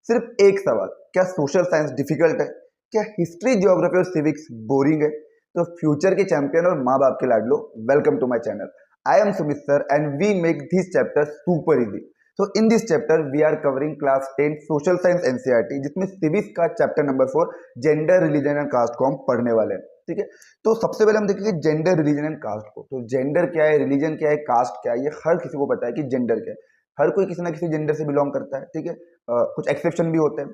सिर्फ एक सवाल, क्या सोशल साइंस डिफिकल्ट है? क्या हिस्ट्री, ज्योग्राफी और सिविक्स बोरिंग है? तो फ्यूचर के चैंपियन और माँ बाप के लाडलो, welcome to my channel. I am Sumit sir and we make this chapter super easy. So in this chapter we are covering class 10 social science NCERT, जिसमें सिविक्स का chapter number 4 gender, religion and caste को हम पढ़ने वाले हैं। ठीक है, तो सबसे पहले हम देखेंगे जेंडर, रिलीजन एंड कास्ट को। तो जेंडर क्या है, रिलीजन क्या है, कास्ट क्या है, ये हर किसी को पता है कि जेंडर क्या है। हर कोई किसी ना किसी जेंडर से बिलोंग करता है। ठीक है, कुछ एक्सेप्शन भी होते हैं।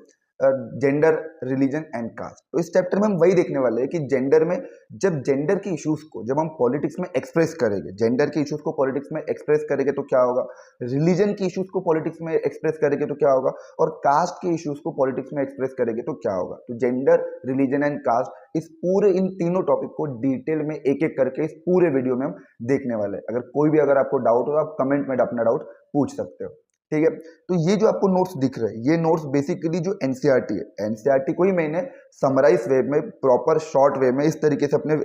जेंडर, रिलीजन एंड कास्ट, तो इस चैप्टर में हम वही देखने वाले हैं कि जेंडर में जब जेंडर के इश्यूज को जब हम पॉलिटिक्स में एक्सप्रेस करेंगे, जेंडर के इश्यूज को पॉलिटिक्स में एक्सप्रेस करेंगे तो क्या होगा, रिलीजन के इश्यूज को पॉलिटिक्स में एक्सप्रेस करेंगे तो क्या होगा, और कास्ट के इश्यूज को पॉलिटिक्स में एक्सप्रेस करेंगे तो क्या होगा। तो जेंडर, रिलीजन एंड कास्ट, इस पूरे इन तीनों टॉपिक को डिटेल में एक एक करके इस पूरे वीडियो में हम देखने वाले हैं। अगर कोई भी अगर आपको डाउट हो तो आप कमेंट में अपना डाउट पूछ सकते हो। ठीक है, तो ये जो आपको नोट्स दिख रहे हैं, ये नोट्स बेसिकली जो एनसीईआरटी है, एनसीईआरटी को ही मैंने समराइज वे में, प्रॉपर शॉर्ट वे में इस तरीके से अपने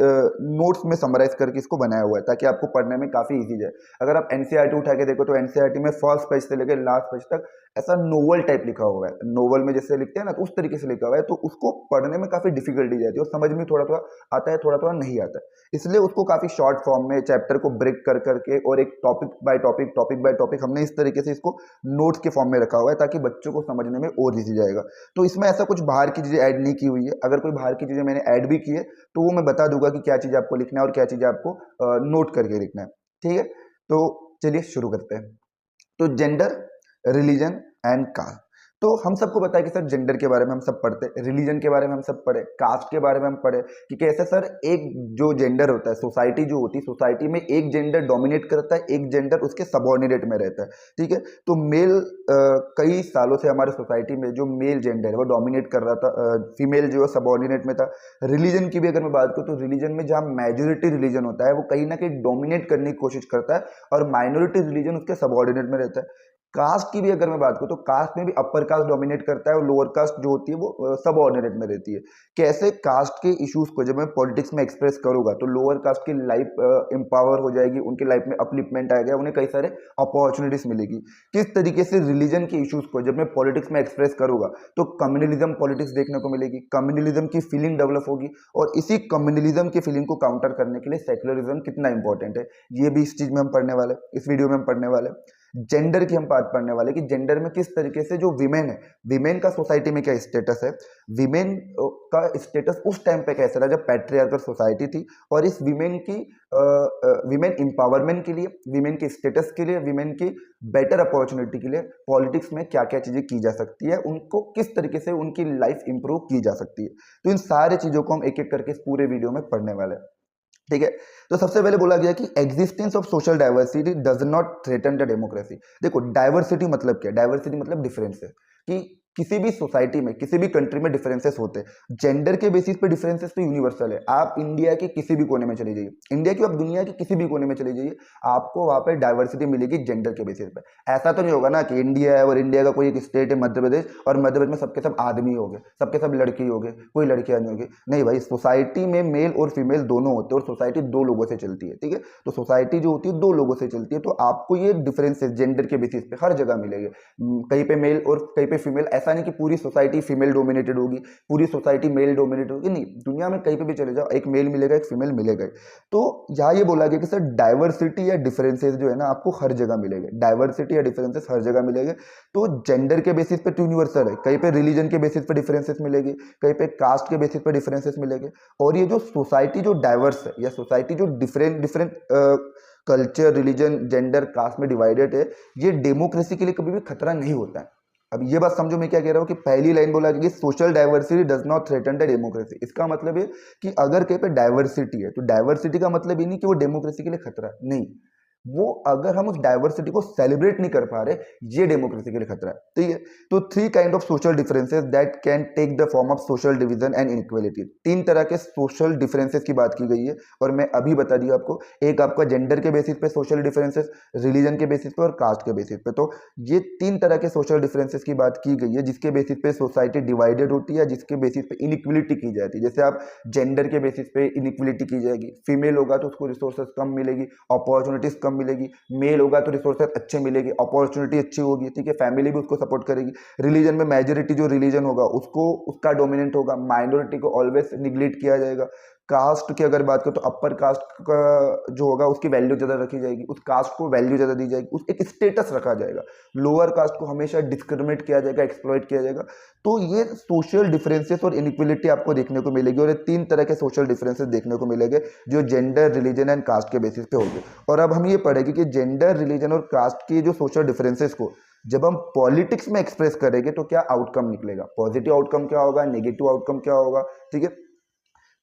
नोट्स में समराइज करके इसको बनाया हुआ है ताकि आपको पढ़ने में काफी इजी जाए। अगर आप एनसीईआरटी उठा के देखो तो एनसीईआरटी में फर्स्ट पेज से लेकर लास्ट पेज तक ऐसा नोवेल टाइप लिखा हुआ है, नोवेल में जैसे लिखते हैं ना, तो उस तरीके से लिखा हुआ है, तो उसको पढ़ने में काफी डिफिकल्टी जाती है और समझ में थोड़ा थोड़ा आता है, थोड़ा थोड़ा नहीं आता है। इसलिए उसको काफी शॉर्ट फॉर्म में चैप्टर को ब्रेक कर करके और एक टॉपिक बाय टॉपिक हमने इस तरीके से इसको नोट्स के फॉर्म में रखा हुआ है ताकि बच्चों को समझने में और इजी जाएगा। तो इसमें ऐसा कुछ बाहर की चीजें ऐड नहीं की हुई है। अगर कोई बाहर की चीजें मैंने ऐड भी की है तो वो मैं बता दूंगा कि क्या चीजें आपको लिखना है और क्या चीजें आपको नोट करके लिखना है। ठीक है, तो चलिए शुरू करते हैं। तो जेंडर, रिलीजन एंड कास्ट, तो हम सबको पता है कि सर जेंडर के बारे में हम सब पढ़ते, रिलीजन के बारे में हम सब पढ़े, कास्ट के बारे में हम पढ़े कि कैसे सर एक जो जेंडर होता है, सोसाइटी जो होती है, सोसाइटी में एक जेंडर डोमिनेट करता है, एक जेंडर उसके सबऑर्डिनेट में रहता है। ठीक है, तो मेल कई सालों से हमारे सोसाइटी में जो मेल जेंडर है वो डोमिनेट कर रहा था, फीमेल जो है सबऑर्डिनेट में था। रिलीजन की भी अगर मैं बात करूँ तो रिलीजन में जहाँ मेजोरिटी रिलीजन होता है वो कहीं ना कहीं डोमिनेट करने की कोशिश करता है और माइनॉरिटी रिलीजन उसके सबऑर्डिनेट में रहता है। कास्ट की भी अगर मैं बात करूं तो कास्ट में भी अपर कास्ट डोमिनेट करता है और लोअर कास्ट जो होती है वो सब ऑर्डिनेट में रहती है। कैसे कास्ट के इश्यूज को जब मैं पॉलिटिक्स में एक्सप्रेस करूंगा तो लोअर कास्ट की लाइफ एम्पावर हो जाएगी, उनकी लाइफ में अपलिफ्टमेंट आएगा, उन्हें कई सारे अपॉर्चुनिटीज मिलेगी। किस तरीके से रिलीजन के इश्यूज को जब मैं पॉलिटिक्स में एक्सप्रेस करूंगा तो कम्युनलिज्म पॉलिटिक्स देखने को मिलेगी, कम्युनलिज्म की फीलिंग डेवलप होगी और इसी कम्युनलिज्म की फीलिंग को काउंटर करने के लिए सेक्युलरिज्म कितना इंपॉर्टेंट है ये भी इस चीज में हम पढ़ने वाले, इस वीडियो में हम पढ़ने वाले। जेंडर की हम बात पढ़ने वाले कि जेंडर में किस तरीके से जो विमेन है, विमेन का सोसाइटी में क्या स्टेटस है, विमेन का स्टेटस उस टाइम पे कैसा था जब पैट्रियार्कल सोसाइटी थी, और इस विमेन की विमेन एम्पावरमेंट के लिए, विमेन के स्टेटस के लिए, विमेन की बेटर अपॉर्चुनिटी के लिए पॉलिटिक्स में क्या क्या चीजें की जा सकती है, उनको किस तरीके से उनकी लाइफ इंप्रूव की जा सकती है। तो इन सारे चीजों को हम एक एक करके इस पूरे वीडियो में पढ़ने वाले हैं। ठीक है, तो सबसे पहले बोला गया कि existence of social diversity does not threaten the democracy. देखो डाइवर्सिटी मतलब क्या है, डाइवर्सिटी मतलब डिफरेंस है कि किसी भी सोसाइटी में, किसी भी कंट्री में डिफरेंसेस होते हैं। जेंडर के बेसिस पे डिफरेंसेस तो यूनिवर्सल है। आप इंडिया के किसी भी कोने में चले जाइए, इंडिया की आप दुनिया के किसी भी कोने में चले जाइए, आपको वहां पे डाइवर्सिटी मिलेगी जेंडर के बेसिस पे। ऐसा तो नहीं होगा ना कि इंडिया है और इंडिया का कोई एक स्टेट है मध्य प्रदेश, और मध्य प्रदेश में सबके सब आदमी हो गए, सबके सब लड़की हो गए, कोई लड़कियां नहीं होगी। नहीं भाई, सोसाइटी में मेल और फीमेल दोनों होते हैं और सोसाइटी दो लोगों से चलती है। ठीक है, तो सोसाइटी जो होती है दो लोगों से चलती है, तो आपको ये डिफरेंसेस जेंडर के बेसिस पे हर जगह मिलेंगे। कहीं पे मेल और कहीं पे फीमेल। ऐसा नहीं कि पूरी सोसाइटी फीमेल डोमिनेटेड होगी, पूरी सोसाइटी मेल डोमिनेटेड होगी, नहीं, दुनिया में कहीं पे भी चले जाओ एक मेल मिलेगा, एक फीमेल मिलेगा। तो यहाँ ये बोला गया कि सर डाइवर्सिटी या डिफरेंसेस जो है ना आपको हर जगह मिलेंगे, डाइवर्सिटी या डिफरेंसेस हर जगह मिलेंगे। तो जेंडर के बेसिस पे यूनिवर्सल है, कहीं पे रिलीजन के बेसिस पे डिफरेंसेस मिलेगी, कहीं पे कास्ट के बेसिस पे डिफरेंसेस मिलेंगे। और ये जो सोसाइटी जो डाइवर्स है या सोसाइटी जो different different culture, religion, gender, caste में डिवाइडेड है, ये डेमोक्रेसी के लिए कभी भी खतरा नहीं होता है। अब ये बात समझो मैं क्या कह रहा हूँ कि पहली लाइन बोला कि social diversity does not threaten the democracy. इसका मतलब है कि अगर कहीं पे डाइवर्सिटी है तो डाइवर्सिटी का मतलब ये नहीं कि वो डेमोक्रेसी के लिए खतरा है, नहीं, वो अगर हम उस डाइवर्सिटी को सेलिब्रेट नहीं कर पा रहे, ये डेमोक्रेसी के लिए खतरा है। ठीक है, तो three kind of social differences that can take the form of social division and inequality. तीन तरह के सोशल डिफरेंसेस की बात की गई है और मैं अभी बता दिया आपको। एक आपका जेंडर के बेसिस पे सोशल डिफरेंसेस, रिलीजन के बेसिस पे और कास्ट के बेसिस पे। तो ये तीन तरह के सोशल डिफरेंसेस की बात की गई है जिसके बेसिस पे सोसाइटी डिवाइडेड होती है, जिसके बेसिस पे इनइक्वालिटी की जाती है। जैसे आप जेंडर के बेसिस पे इनइक्वालिटी की जाएगी, फीमेल होगा तो उसको रिसोर्सेज कम मिलेगी, अपॉर्चुनिटीज इनकम मिलेगी, मेल होगा तो रिसोर्सेज अच्छे मिलेगी, अपॉर्चुनिटी अच्छी होगी, ठीक है, फैमिली भी उसको सपोर्ट करेगी। रिलीजन में मेजोरिटी जो रिलीजन होगा उसको उसका डोमिनेंट होगा, माइनॉरिटी को ऑलवेज निग्लेक्ट किया जाएगा। कास्ट की अगर बात करें तो अपर कास्ट का जो होगा उसकी वैल्यू ज़्यादा रखी जाएगी, उस कास्ट को वैल्यू ज़्यादा दी जाएगी, उस एक स्टेटस रखा जाएगा। लोअर कास्ट को हमेशा डिस्क्रिमिनेट किया जाएगा, एक्सप्लॉइट किया जाएगा। तो ये सोशल डिफरेंसेस और इनइक्वलिटी आपको देखने को मिलेगी, और ये 3 तरह के सोशल डिफरेंसेस देखने को मिलेंगे जो जेंडर, रिलीजन एंड कास्ट के बेसिस पे होंगे। और अब हम ये पढ़ेंगे कि जेंडर, रिलीजन और कास्ट की जो सोशल डिफरेंसेस को जब हम पॉलिटिक्स में एक्सप्रेस करेंगे तो क्या आउटकम निकलेगा, पॉजिटिव आउटकम क्या होगा, नेगेटिव आउटकम क्या होगा, ठीक है।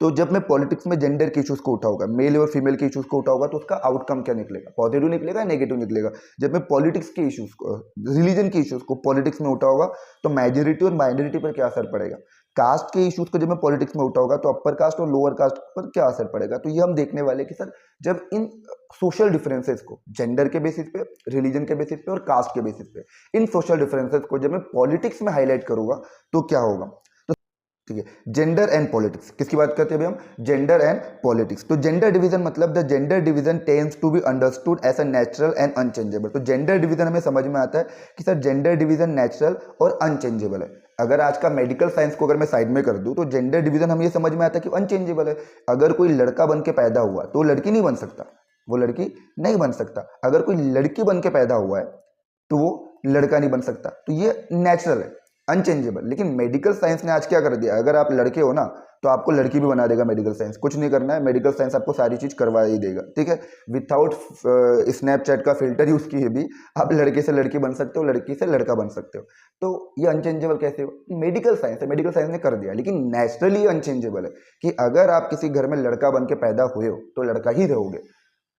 तो जब मैं पॉलिटिक्स में जेंडर के इश्यूज को उठाऊंगा, मेल और फीमेल के इश्यूज को उठाऊंगा, तो उसका आउटकम क्या निकलेगा, पॉजिटिव निकलेगा, नेगेटिव निकलेगा। जब मैं पॉलिटिक्स के इश्यूज को, रिलीजन के इश्यूज को पॉलिटिक्स में उठाऊंगा तो मेजोरिटी और माइनॉरिटी पर क्या असर पड़ेगा। कास्ट के इश्यूज को जब मैं पॉलिटिक्स में उठाऊंगा तो अपर कास्ट और लोअर कास्ट पर क्या असर पड़ेगा। तो ये हम देखने वाले कि सर जब इन सोशल डिफरेंसेस को जेंडर के बेसिस पे, रिलीजन के बेसिस पे और कास्ट के बेसिस पे, इन सोशल डिफरेंसेस को जब मैं पॉलिटिक्स में हाईलाइट करूंगा तो क्या होगा। ठीक है, जेंडर एंड पॉलिटिक्स किसकी बात करते हैं अभी हम, जेंडर एंड पॉलिटिक्स। तो जेंडर डिवीजन मतलब the gender division tends to be understood as a natural and unchangeable. तो जेंडर डिवीजन हमें समझ में आता है कि सर जेंडर डिवीजन नेचुरल और अनचेंजेबल है। अगर आज का मेडिकल साइंस को अगर मैं साइड में कर दूं तो जेंडर डिवीजन हमें ये समझ में आता है कि अनचेंजेबल है। अगर कोई लड़का बन के पैदा हुआ तो वो लड़की नहीं बन सकता, वो लड़की नहीं बन सकता। अगर कोई लड़की बन के पैदा हुआ है तो वो लड़का नहीं बन सकता। तो ये नेचुरल है, अनचेंजेबल। लेकिन मेडिकल साइंस ने आज क्या कर दिया, अगर आप लड़के हो ना तो आपको लड़की भी बना देगा मेडिकल साइंस, कुछ नहीं करना है, मेडिकल साइंस आपको सारी चीज करवा ही देगा, ठीक है। विदाउट स्नैपचैट का फिल्टर यूज किए भी आप लड़के से लड़की बन सकते हो, लड़की से लड़का बन सकते हो। तो ये अनचेंजेबल कैसे हो, मेडिकल साइंस है, मेडिकल साइंस ने कर दिया। लेकिन नेचुरली अनचेंजेबल है कि अगर आप किसी घर में लड़का बन के पैदा हुए हो तो लड़का ही रहोगे,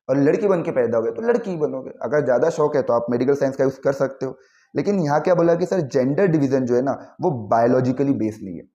और लड़की बन के पैदा हो गए तो लड़की ही बनोगे। अगर ज़्यादा शौक है तो आप मेडिकल साइंस का यूज़ कर सकते हो। लेकिन यहाँ क्या बोला कि सर जेंडर डिवीजन जो है ना वो बायोलॉजिकली बेस्ड नहीं है,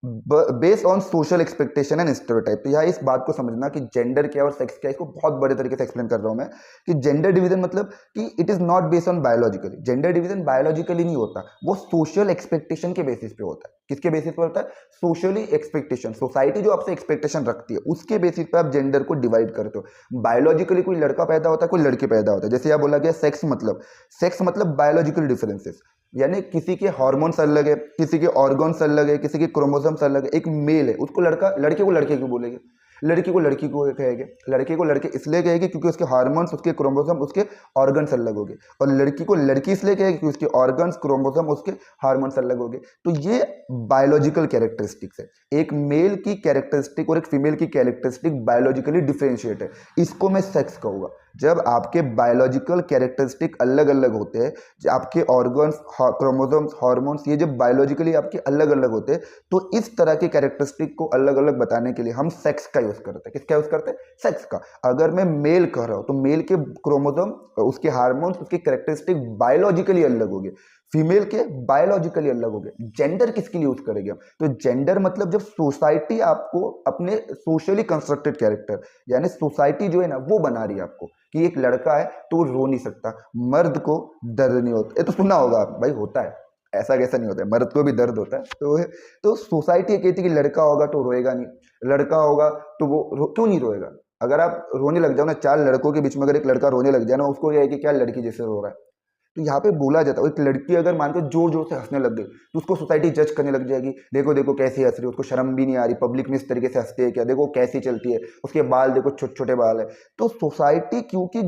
based on social expectation and stereotype. तो यहाँ इस बात को समझना कि जेंडर क्या और सेक्स क्या, इसको बहुत बड़े तरीके से एक्सप्लेन कर रहा हूँ मैं कि जेंडर डिवीजन मतलब कि it is not based on biologically. Gender division biologically नहीं होता, वो सोशल एक्सपेक्टेशन के बेसिस पे होता है। किसके बेसिस पे होता है, सोशली एक्सपेक्टेशन। सोसाइटी जो आपसे एक्सपेक्टेशन रखती है उसके बेसिस पे आप जेंडर को डिवाइड करते हो। बायोलॉजिकली कोई लड़का पैदा होता है, कोई लड़की पैदा होता है। जैसे यहाँ बोला गया सेक्स मतलब बायोलॉजिकल डिफरेंसेस, यानी किसी के हार्मोन्स अलग है, किसी के ऑर्गन्स अलग है, किसी के क्रोमोसोम्स अलग है। एक मेल है उसको लड़का, लड़के को लड़के क्यों बोलेंगे, लड़की को लड़की को कहेंगे, लड़के को लड़के इसलिए कहेंगे क्योंकि उसके हार्मोन्स, उसके क्रोमोसोम, उसके ऑर्गन्स अलग हो गए। और लड़की को लड़की इसलिए कहेंगे क्योंकि उसके ऑर्गन्स, क्रोमोसोम, उसके हार्मोन्स अलग हो गए। तो ये बायोलॉजिकल कैरेक्टरिस्टिक्स है। एक मेल की कैरेक्टरिस्टिक और एक फीमेल की कैरेक्टरिस्टिक बायोलॉजिकली डिफरेंशिएट है, इसको मैं सेक्स कहूँगा। जब आपके बायोलॉजिकल कैरेक्टरिस्टिक अलग अलग होते हैं, आपके ऑर्गन्स, क्रोमोसोम्स, हार्मोन्स, ये जब बायोलॉजिकली आपके अलग अलग होते हैं तो इस तरह के कैरेक्टरिस्टिक को अलग अलग बताने के लिए हम सेक्स का यूज करते हैं। किसका यूज करते हैं, सेक्स का। अगर मैं मेल कह रहा हूं तो मेल के क्रोमोसोम, उसके हार्मोन्स, उसके कैरेक्टरिस्टिक बायोलॉजिकली अलग हो गए, फीमेल के बायोलॉजिकली अलग हो गए। जेंडर किसके लिए यूज करेंगे हम, तो जेंडर मतलब जब सोसाइटी आपको अपने सोशली कंस्ट्रक्टेड कैरेक्टर, यानी सोसाइटी जो है ना वो बना रही है आपको कि एक लड़का है तो वो रो नहीं सकता, मर्द को दर्द नहीं होता। ये तो सुना होगा आप, भाई होता है, ऐसा कैसा नहीं होता है, मर्द को भी दर्द होता है। तो सोसाइटी कहती है कि लड़का होगा तो रोएगा नहीं, लड़का होगा तो वो क्यों नहीं रोएगा। अगर आप रोने लग जाओ ना, 4 लड़कों के बीच में अगर एक लड़का रोने लग जाए ना, उसको यह है कि क्या लड़की जैसे रो रहा है। तो यहाँ पे बोला जाता है एक लड़की अगर मान के जोर जोर से हंसने लग गई तो उसको सोसाइटी जज करने लग जाएगी, देखो देखो कैसी हंस रही है, उसको शर्म भी नहीं आ रही, पब्लिक में इस तरीके से हंसती है क्या, देखो कैसी चलती है, उसके बाल देखो छोटे छोटे बाल है। तो सोसाइटी, क्योंकि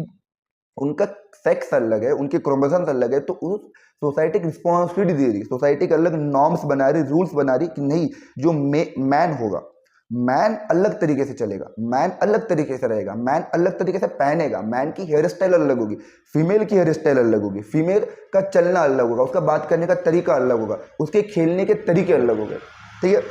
उनका सेक्स अलग है, उनके क्रोमोसोम्स अलग है, तो उस सोसाइटी की रिस्पॉन्सिबिलिटी दे रही, सोसाइटी के अलग नॉर्म्स बना रही, रूल्स बना रही कि नहीं जो मैन होगा, मैन अलग तरीके से चलेगा, मैन अलग तरीके से रहेगा, मैन अलग तरीके से पहनेगा, मैन की हेयर स्टाइल अलग होगी, फीमेल की हेयर स्टाइल अलग होगी, फीमेल का चलना अलग होगा, उसका बात करने का तरीका अलग होगा, उसके खेलने के तरीके अलग होंगे, ठीक है।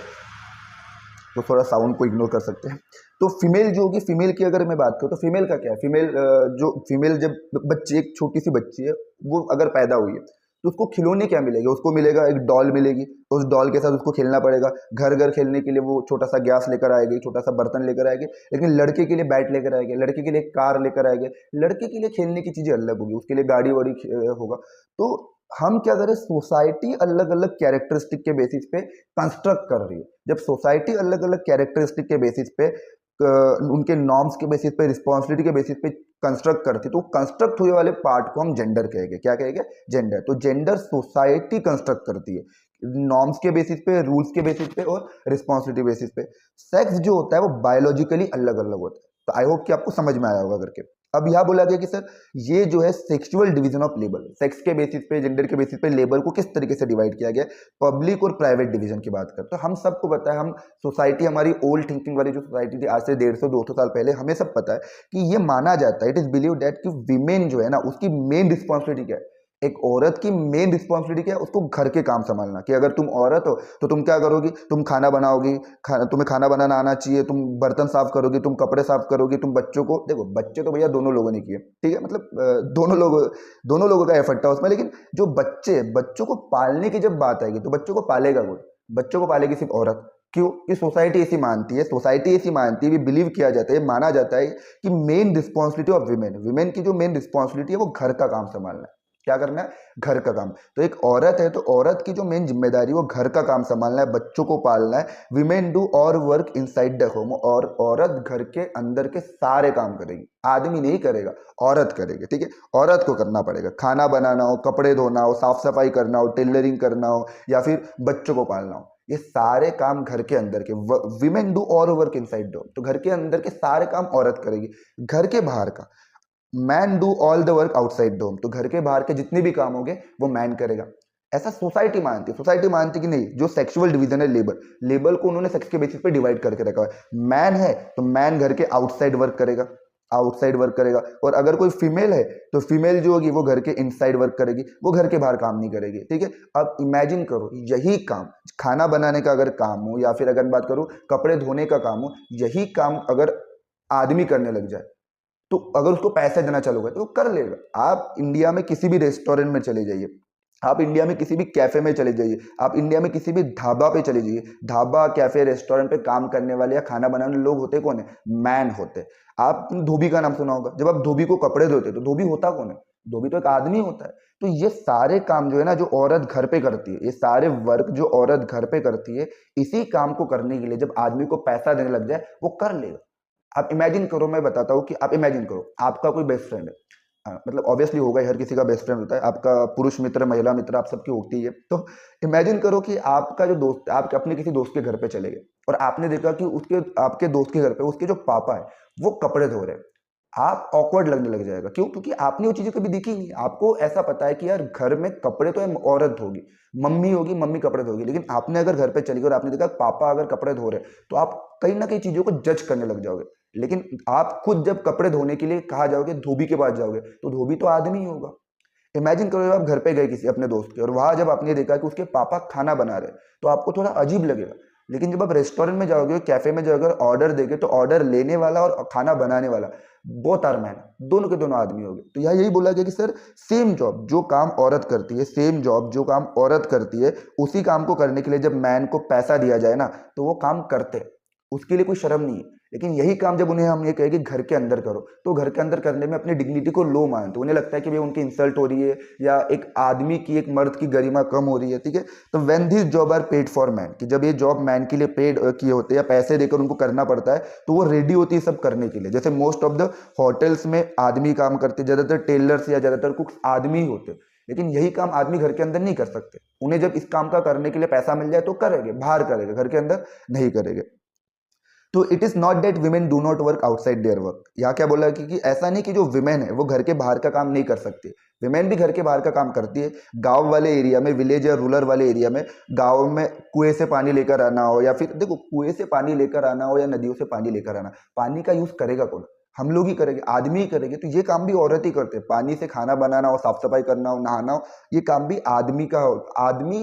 तो थोड़ा साउंड को इग्नोर कर सकते हैं। तो फीमेल जो होगी, फीमेल की अगर मैं बात करूँ तो फीमेल का क्या है, फीमेल जो फीमेल जब बच्ची, एक छोटी सी बच्ची है, वो अगर पैदा हुई है तो उसको खिलौने क्या मिलेगा, उसको मिलेगा एक डॉल मिलेगी, उस डॉल के साथ उसको खेलना पड़ेगा। घर घर खेलने के लिए वो छोटा सा गैस लेकर आएगी, छोटा सा बर्तन लेकर आएगी। लेकिन लड़के के लिए बैट लेकर आएगी, लड़के के लिए कार लेकर आएगी, लड़के के लिए खेलने की चीजें अलग होगी, उसके लिए गाड़ी वाड़ी होगा। तो हम क्या करें, सोसाइटी अलग अलग कैरेक्टरिस्टिक के बेसिस पे कंस्ट्रक्ट कर रही है। जब सोसाइटी अलग अलग कैरेक्टरिस्टिक के बेसिस पे उनके नॉर्म्स के बेसिस पे, रिस्पॉन्सिबिलिटी के बेसिस पे कंस्ट्रक्ट करती, तो कंस्ट्रक्ट हुए वाले पार्ट को हम जेंडर कहेंगे। क्या कहेंगे? जेंडर। तो जेंडर सोसाइटी कंस्ट्रक्ट करती है नॉर्म्स के बेसिस पे, रूल्स के बेसिस पे और रिस्पॉन्सिबिलिटी बेसिस पे। सेक्स जो होता है वो बायोलॉजिकली अलग अलग होता है। तो आई होप कि आपको समझ में आया होगा करके। अब यहाँ बोला गया कि सर ये जो है sexual division of labour, sex के बेसिस पे, जेंडर के बेसिस पे लेबर को किस तरीके से डिवाइड किया गया, पब्लिक और प्राइवेट डिवीजन की बात करते तो हम सबको पता है, हम सोसाइटी, हमारी ओल्ड थिंकिंग वाली जो सोसाइटी थी आज से 150-200 साल पहले, हमें सब पता है कि ये माना जाता है, इट इज बिलीव दैट कि विमेन जो है ना, उसकी मेन रिस्पॉन्सिबिलिटी क्या है, एक औरत की मेन रिस्पॉन्सिबिलिटी क्या है, उसको घर के काम संभालना। कि अगर तुम औरत हो तो तुम क्या करोगी, तुम खाना बनाओगी, तुम्हें खाना बनाना आना चाहिए, तुम बर्तन साफ करोगी, तुम कपड़े साफ करोगी, तुम बच्चों को, देखो बच्चे तो भैया दोनों लोगों ने किए, ठीक है, मतलब दोनों लोगों का एफर्ट था उसमें, लेकिन जो बच्चों को पालने की जब बात आएगी तो बच्चों को पालेगा कौन? बच्चों को पालेगी सिर्फ औरत। क्यों? कि सोसाइटी ऐसी मानती है, बिलीव किया जाता है, माना जाता है कि मेन रिस्पॉन्सिबिलिटी ऑफ विमेन की जो मेन रिस्पॉन्सिबिलिटी है वो घर का काम संभालना है। क्या करना है? घर का काम। तो एक औरत है तो औरत की जो मेन जिम्मेदारी वो घर का काम संभालना है, बच्चों को पालना है। विमेन डू और वर्क इनसाइड द होम, और औरत घर के अंदर के सारे काम करेगी, आदमी नहीं करेगा, औरत करेगी, ठीक है। औरत को करना पड़ेगा, खाना बनाना हो, कपड़े धोना हो, साफ सफाई करना हो, टेलरिंग करना हो, या फिर बच्चों को पालना हो, ये सारे काम घर के अंदर के। विमेन डू और वर्क इनसाइड द होम, तो घर के अंदर के सारे काम औरत करेगी। घर के बाहर का, man do all the work outside the home, तो घर के बाहर के जितने भी काम होंगे वो मैन करेगा। ऐसा सोसाइटी मानती है। सोसाइटी मानती कि नहीं, जो सेक्सुअल डिवीजन है लेबर को उन्होंने सेक्स के बेसिस पे डिवाइड करके रखा है। मैन है तो मैन घर के आउटसाइड वर्क करेगा, और अगर कोई फीमेल है तो फीमेल जो होगी वो घर के इनसाइड वर्क करेगी, वो घर के बाहर काम नहीं करेगी, ठीक है। अब इमेजिन करो, यही काम, खाना बनाने का अगर काम हो, या फिर अगर बात करूं कपड़े धोने का काम हो, यही काम अगर आदमी करने लग जाए, तो अगर उसको पैसे देना चालू करे तो वो कर लेगा। आप इंडिया में किसी भी रेस्टोरेंट में चले जाइए, आप इंडिया में किसी भी कैफे में चले जाइए, आप इंडिया में किसी भी ढाबा पे चले जाइए, ढाबा, कैफे, रेस्टोरेंट पे काम करने वाले या खाना बनाने वाले लोग होते कौन है? मैन होते। आप धोबी का नाम सुना होगा, जब आप धोबी को कपड़े धोते तो धोबी होता कौन है? धोबी तो एक आदमी होता है। तो ये सारे काम जो है ना, जो औरत घर पे करती है, ये सारे वर्क जो औरत घर पे करती है, इसी काम को करने के लिए जब आदमी को पैसा देने लग जाए वो कर लेगा। आप इमेजिन करो, मैं बताता हूँ कि आप इमेजिन करो, आपका कोई बेस्ट फ्रेंड है, मतलब ऑब्वियसली होगा ही, हर किसी का बेस्ट फ्रेंड होता है, आपका पुरुष मित्र, महिला मित्र, आप सबकी होती है। तो इमेजिन करो कि आपका जो दोस्त, आप अपने किसी दोस्त के घर पे चले गए और आपने देखा कि उसके, आपके दोस्त के घर पे उसके जो पापा है वो कपड़े धो रहे हैं। आप ऑकवर्ड लगने लग जाएगा। क्यों? क्योंकि आपने वो चीजें कभी देखी नहीं। आपको ऐसा पता है कि यार घर में कपड़े तो औरत धोगी, मम्मी होगी, मम्मी कपड़े धोगी, लेकिन आपने अगर घर पे चली गई और आपने देखा पापा अगर कपड़े धो रहे हैं, तो आप कहीं ना कहीं चीजों को जज करने लग जाओगे। लेकिन आप खुद जब कपड़े धोने के लिए कहा जाओगे, धोबी के पास जाओगे, तो धोबी तो आदमी ही होगा। इमेजिन करो जब आप घर पे गए किसी अपने दोस्त के, और वहां जब आपने देखा कि उसके पापा खाना बना रहे, तो आपको थोड़ा अजीब लगेगा। लेकिन जब आप रेस्टोरेंट में जाओगे, कैफे में जाओगे, ऑर्डर देगे, तो ऑर्डर लेने वाला और खाना बनाने वाला बोथ आर मैन, दोनों के दोनों आदमी हो गए। तो यहाँ यही बोला गया कि सर सेम जॉब जो काम औरत करती है, सेम जॉब जो काम औरत करती है, उसी काम को करने के लिए जब मैन को पैसा दिया जाए ना, तो वो काम करते हैं, उसके लिए कोई शर्म नहीं है। लेकिन यही काम जब उन्हें हम ये कहे कि घर के अंदर करो, तो घर के अंदर करने में अपनी डिग्निटी को लो मानते, उन्हें लगता है कि भाई उनकी इंसल्ट हो रही है, या एक आदमी की, एक मर्द की गरिमा कम हो रही है, ठीक है। तो when this job are paid for man, कि जब ये जॉब मैन के लिए पेड किए होते हैं या पैसे देकर उनको करना पड़ता है, तो वो रेडी होती है सब करने के लिए। जैसे मोस्ट ऑफ द होटल्स में आदमी काम करते, ज्यादातर टेलर्स या ज्यादातर कुक्स आदमी ही होते, लेकिन यही काम आदमी घर के अंदर नहीं कर सकते। उन्हें जब इस काम का करने के लिए पैसा मिल जाए तो करेंगे, बाहर करेंगे, घर के अंदर नहीं करेंगे। तो it is not that women do not work outside their work. यहाँ क्या बोला कि ऐसा नहीं कि जो विमेन है वो घर के बाहर का काम नहीं कर सकती, विमेन भी घर के बाहर का काम करती है। गांव वाले एरिया में, विलेज या रूरल वाले एरिया में, गांव में कुएं से पानी लेकर आना हो, या फिर देखो कुएं से पानी लेकर आना हो या नदियों से पानी लेकर आना, पानी का यूज करेगा कौन? हम लोग ही करेंगे, आदमी ही करेंगे। तो ये काम भी औरत ही करते हैं। पानी से खाना बनाना हो, साफ सफाई करना हो, नहाना हो, ये काम भी आदमी का हो, आदमी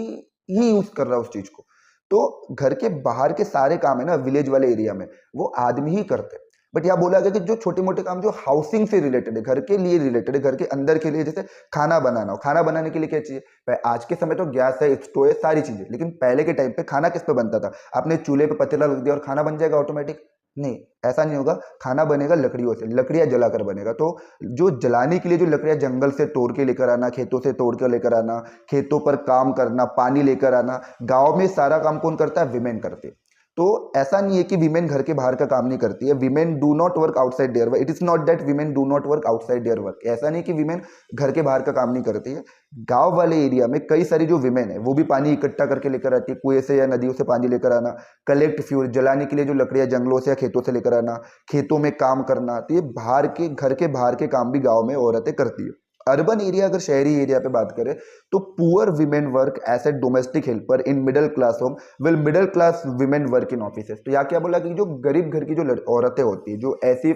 ही यूज कर रहा है उस चीज को। तो घर के बाहर के सारे काम है ना विलेज वाले एरिया में, वो आदमी ही करते हैं। बट यहाँ बोला गया कि जो छोटे मोटे काम जो हाउसिंग से रिलेटेड है, घर के लिए रिलेटेड है, घर के अंदर के लिए, जैसे खाना बनाना हो, खाना बनाने के लिए क्या चाहिए? आज के समय तो गैस है, स्टोव है, सारी चीजें, लेकिन पहले के टाइम पे खाना किस पे बनता था? आपने चूल्हे पे पतीला रख दिया और खाना बन जाएगा ऑटोमेटिक? नहीं, ऐसा नहीं होगा। खाना बनेगा लकड़ियों से, लकड़ियां जलाकर बनेगा। तो जो जलाने के लिए जो लकड़ियां जंगल से तोड़ के लेकर आना, खेतों से तोड़ कर लेकर आना, खेतों पर काम करना, पानी लेकर आना, गांव में सारा काम कौन करता है? विमेन करती है। तो ऐसा नहीं है कि वीमेन घर के बाहर का काम नहीं करती है, women do not work outside their work, it is not that women do not work outside their work, ऐसा नहीं कि वीमेन घर के बाहर का काम नहीं करती है। गांव वाले एरिया में कई सारी जो वीमेन है वो भी पानी इकट्ठा करके लेकर आती है, कुएं से या नदियों से पानी लेकर आना, कलेक्ट फ्यूल जलाने के लिए जो लकड़ियां जंगलों से या खेतों से लेकर आना, खेतों में काम करना, तो ये बाहर के घर के बाहर के काम भी गाँव में औरतें करती है। अर्बन एरिया, अगर शहरी एरिया पे बात करें तो poor women work as a domestic helper in middle class home, will middle class women work in offices. तो यहाँ क्या बोला कि जो गरीब घर की जो औरतें होती है, जो ऐसी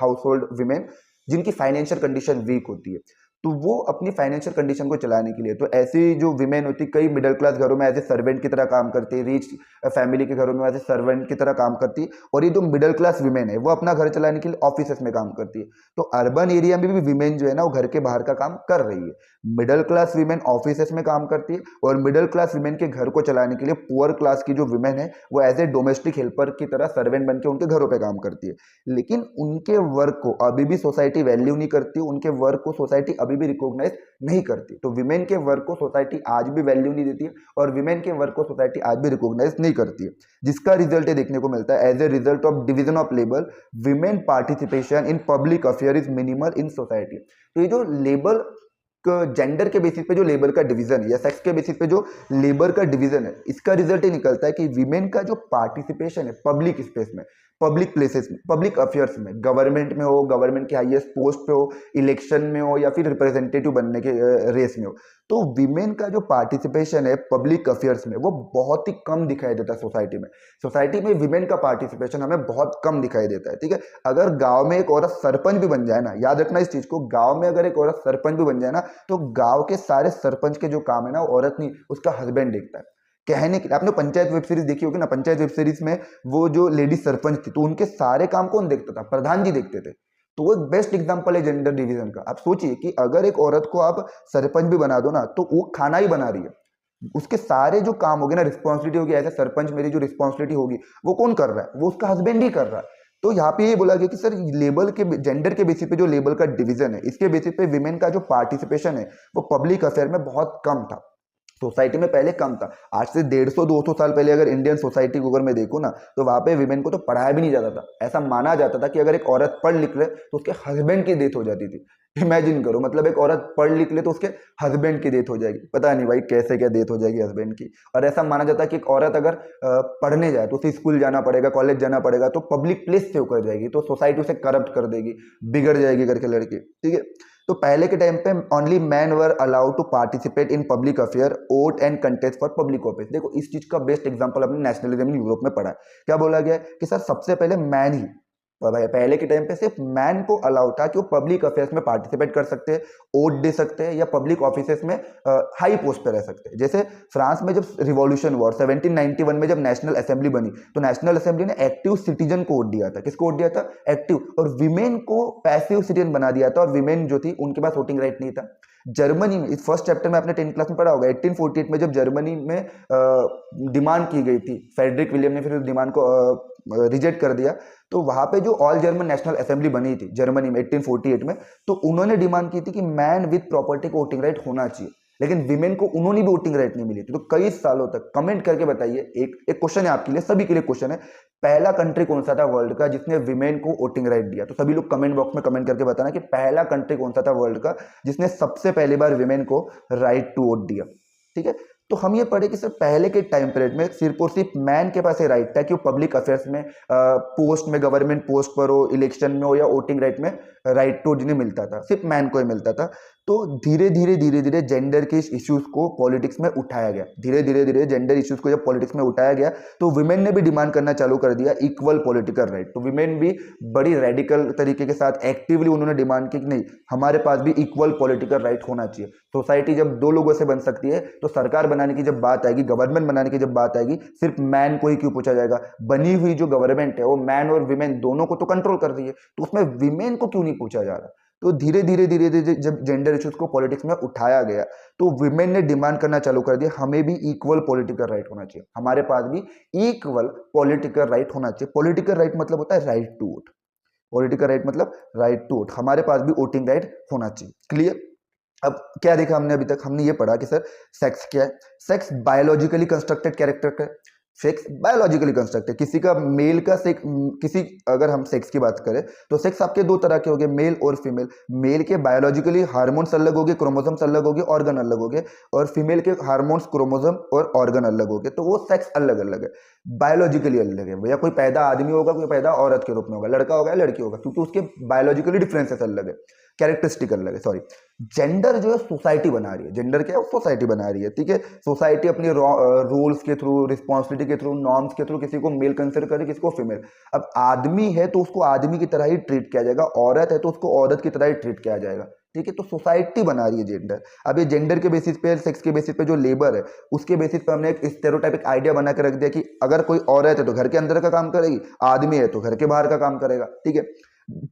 हाउस होल्ड विमेन जिनकी फाइनेंशियल कंडीशन वीक होती है, तो वो अपनी फाइनेंशियल कंडीशन को चलाने के लिए, तो ऐसी जो विमेन होती है कई मिडिल क्लास घरों में एज ए सर्वेंट की तरह काम करती है, रिच फैमिली के घरों में एज ए सर्वेंट की तरह काम करती है, और ये जो मिडिल क्लास विमेन है वो अपना घर चलाने के लिए ऑफिसेस में काम करती है। तो अर्बन एरिया में भी विमेन जो है ना वो घर के बाहर का काम कर रही है। मिडिल क्लास विमेन ऑफिसेस में काम करती है, और मिडिल क्लास विमेन के घर को चलाने के लिए पुअर क्लास की जो विमेन है वो एज ए डोमेस्टिक हेल्पर की तरह सर्वेंट बन के उनके घरों पे काम करती है। लेकिन उनके वर्क को अभी भी सोसाइटी वैल्यू नहीं करती, उनके वर्क को सोसाइटी अभी भी रिकॉग्नाइज नहीं करती। तो विमेन के वर्क को सोसाइटी आज भी वैल्यू नहीं देती है, और विमेन के वर्क को सोसाइटी आज भी रिकॉग्नाइज नहीं करती है, जिसका रिजल्ट ये देखने को मिलता है as a result of division of labour, women participation in public affair is minimal in society. तो ये जो लेबर जेंडर के बेसिस पे जो लेबर का डिवीजन है या सेक्स के बेसिस पे जो लेबर का डिवीजन है, इसका रिजल्ट ये निकलता है कि विमेन का जो पार्टिसिपेशन है पब्लिक स्पेस में, पब्लिक प्लेसेस में, पब्लिक अफेयर्स में, गवर्नमेंट में हो, गवर्नमेंट के हाईएस्ट पोस्ट पे हो, इलेक्शन में हो, या फिर रिप्रेजेंटेटिव बनने के रेस में हो, तो विमेन का जो पार्टिसिपेशन है पब्लिक अफेयर्स में वो बहुत ही कम दिखाई देता है सोसाइटी में। सोसाइटी में विमेन का पार्टिसिपेशन हमें बहुत कम दिखाई देता है। ठीक है, अगर गांव में एक औरत सरपंच भी बन जाए ना, याद रखना इस चीज को, गांव में अगर एक औरत सरपंच भी बन जाए ना, तो गांव के सारे सरपंच के जो काम है ना औरत नहीं, उसका हस्बैंड देखता है। कहने के आपने पंचायत वेब सीरीज देखी होगी ना, पंचायत वेब सीरीज में वो जो लेडी सरपंच थी तो उनके सारे काम कौन देखता था? प्रधान जी देखते थे। तो वो एक बेस्ट एग्जांपल है जेंडर डिवीजन का। आप सोचिए कि अगर एक औरत को आप सरपंच भी बना दो ना, तो वो खाना ही बना रही है, उसके सारे जो काम होगे ना, रिस्पॉन्सिबिलिटी होगी, ऐसे सरपंच मेरी जो रिस्पॉन्सिबिलिटी होगी वो कौन कर रहा है? वो उसका हस्बैंड ही कर रहा है। तो यहाँ पे ये बोला गया कि सर लेबल के जेंडर के बेसिस पे जो लेबल का डिवीजन है, इसके बेसिस पे विमेन का जो पार्टिसिपेशन है वो पब्लिक अफेयर में बहुत कम था, सोसाइटी में पहले कम था। आज से 150-200 साल पहले अगर इंडियन सोसाइटी को अगर मैं देखूँ ना, तो वहाँ पे विमेन को तो पढ़ाया भी नहीं जाता था। ऐसा माना जाता था कि अगर एक औरत पढ़ लिख ले तो उसके हस्बैंड की डेथ हो जाती थी। इमेजिन करो, मतलब एक औरत पढ़ लिख ले तो उसके हस्बैंड की डेथ हो जाएगी। पता नहीं भाई कैसे क्या डेथ हो जाएगी हस्बैंड की। और ऐसा माना जाता है कि एक औरत अगर पढ़ने जाए तो उसे स्कूल जाना पड़ेगा, कॉलेज जाना पड़ेगा, तो पब्लिक प्लेस से होकर जाएगी, तो सोसाइटी उसे करप्ट कर देगी, बिगड़ जाएगी करके लड़की। ठीक है, तो पहले के टाइम पे only man were allowed to participate in public affair, vote and contest for public office. देखो इस चीज का बेस्ट एग्जांपल अपने नेशनलिज्म इन यूरोप में पढ़ा है। क्या बोला गया है कि सर सबसे पहले मैन ही, पहले के टाइम पे सिर्फ मैन को अलाउ था कि वो पब्लिक अफेयर्स में पार्टिसिपेट कर सकते हैं, वोट दे सकते हैं, या पब्लिक ऑफिसेस में हाई पोस्ट पे रह सकते हैं। जैसे फ्रांस में जब रिवॉल्यूशन हुआ 1791 में जब नेशनल असेंबली बनी, तो नेशनल असेंबली ने एक्टिव सिटीजन को वोट दिया था। किसको वोट दिया था? एक्टिव। और विमेन को पैसिव सिटीजन बना दिया था, और विमेन जो थी उनके पास वोटिंग राइट नहीं था। जर्मनी में, इस फर्स्ट चैप्टर में आपने 10th क्लास में पढ़ा होगा, 1848 में जब जर्मनी में डिमांड की गई थी, फेडरिक विलियम ने फिर उस डिमांड को रिजेक्ट कर दिया, तो वहां पे जो ऑल जर्मन नेशनल असेंबली बनी थी जर्मनी में 1848 में, तो उन्होंने डिमांड की थी कि मैन विद प्रॉपर्टी को वोटिंग राइट होना चाहिए, लेकिन विमेन को उन्होंने भी वोटिंग राइट नहीं मिली थी। तो कई सालों तक कमेंट करके बताइए, एक क्वेश्चन है आपके लिए, सभी के लिए क्वेश्चन है, पहला कंट्री कौन सा था वर्ल्ड का जिसने विमेन को वोटिंग राइट दिया? तो सभी लोग कमेंट बॉक्स में कमेंट करके बताना कि पहला कंट्री कौन सा था वर्ल्ड का जिसने सबसे पहली बार विमेन को राइट टू वोट दिया। ठीक है, तो हम ये पढ़े कि सर पहले के टाइम पीरियड में सिर्फ और सिर्फ मैन के पास ये राइट था कि वो पब्लिक अफेयर्स में, पोस्ट में, गवर्नमेंट पोस्ट पर हो, इलेक्शन में हो, या वोटिंग राइट में राइट टू जिन्हें मिलता था, सिर्फ मैन को ही मिलता था। तो धीरे धीरे जेंडर के इश्यूज को पॉलिटिक्स में उठाया गया। धीरे जेंडर इश्यूज को जब पॉलिटिक्स में उठाया गया तो विमेन ने भी डिमांड करना चालू कर दिया इक्वल पॉलिटिकल राइट। तो विमेन भी बड़ी रेडिकल तरीके के साथ एक्टिवली उन्होंने डिमांड की कि नहीं, हमारे पास भी इक्वल पॉलिटिकल राइट होना चाहिए। सोसाइटी जब दो लोगों से बन सकती है तो सरकार बनाने की जब बात आएगी, गवर्नमेंट बनाने की जब बात आएगी, सिर्फ मैन को ही क्यों पूछा जाएगा? बनी हुई जो गवर्नमेंट है वो मैन और विमेन दोनों को तो कंट्रोल कर रही है, तो उसमें विमेन को क्यों नहीं पूछा जा रहा? तो धीरे धीरे जब जेंडर इश्यूज को पॉलिटिक्स में उठाया गया तो विमेन ने डिमांड करना चालू कर दिया, हमें भी इक्वल पॉलिटिकल राइट होना चाहिए, हमारे पास भी इक्वल पॉलिटिकल राइट होना चाहिए। पॉलिटिकल राइट मतलब होता है right to vote. Political right मतलब राइट टू वोट, हमारे पास भी वोटिंग राइट होना चाहिए। क्लियर? अब क्या देखा हमने अभी तक? हमने ये पढ़ा कि सर सेक्स क्या है? सेक्स बायोलॉजिकली कंस्ट्रक्टेड कैरेक्टर का है। सेक्स बायोलॉजिकली कंस्ट्रक्ट है। किसी का मेल का सेक्स, किसी अगर हम सेक्स की बात करें तो सेक्स आपके दो तरह के हो गए, मेल और फीमेल। मेल के बायोलॉजिकली हार्मोन्स अलग हो गए, क्रोमोसोम्स अलग हो गए, ऑर्गन अलग हो गए, और फीमेल के हार्मोन्स, क्रोमोसोम और ऑर्गन अलग हो गए, तो वो सेक्स अलग अलग है, बायोलॉजिकली अलग है। भैया कोई पैदा आदमी होगा, कोई पैदा औरत के रूप में होगा, लड़का होगा या लड़की होगा, क्योंकि उसके बायोलॉजिकली डिफरेंसेस अलग है, कैरेक्टरिस्टिक अलग है। सॉरी, जेंडर जो है सोसाइटी बना रही है। जेंडर क्या है? सोसाइटी बना रही है, ठीक है। सोसाइटी अपनी रूल्स के थ्रू, रिस्पॉन्सिबिलिटी के थ्रू, नॉर्म्स के थ्रू किसी को मेल कंसिडर करे, किसी को फीमेल। अब आदमी है तो उसको आदमी की तरह ही ट्रीट किया जाएगा, औरत है तो उसको औरत की तरह ही ट्रीट किया जाएगा, ठीक है। तो सोसाइटी बना रही है जेंडर। अब ये जेंडर के बेसिस पे, सेक्स के बेसिस पे जो लेबर है, उसके बेसिस पे हमने एक स्टेरियोटाइपिक आइडिया बना के रख दिया कि अगर कोई औरत है तो घर के अंदर का काम करेगी, आदमी है तो घर के बाहर का काम करेगा, ठीक है।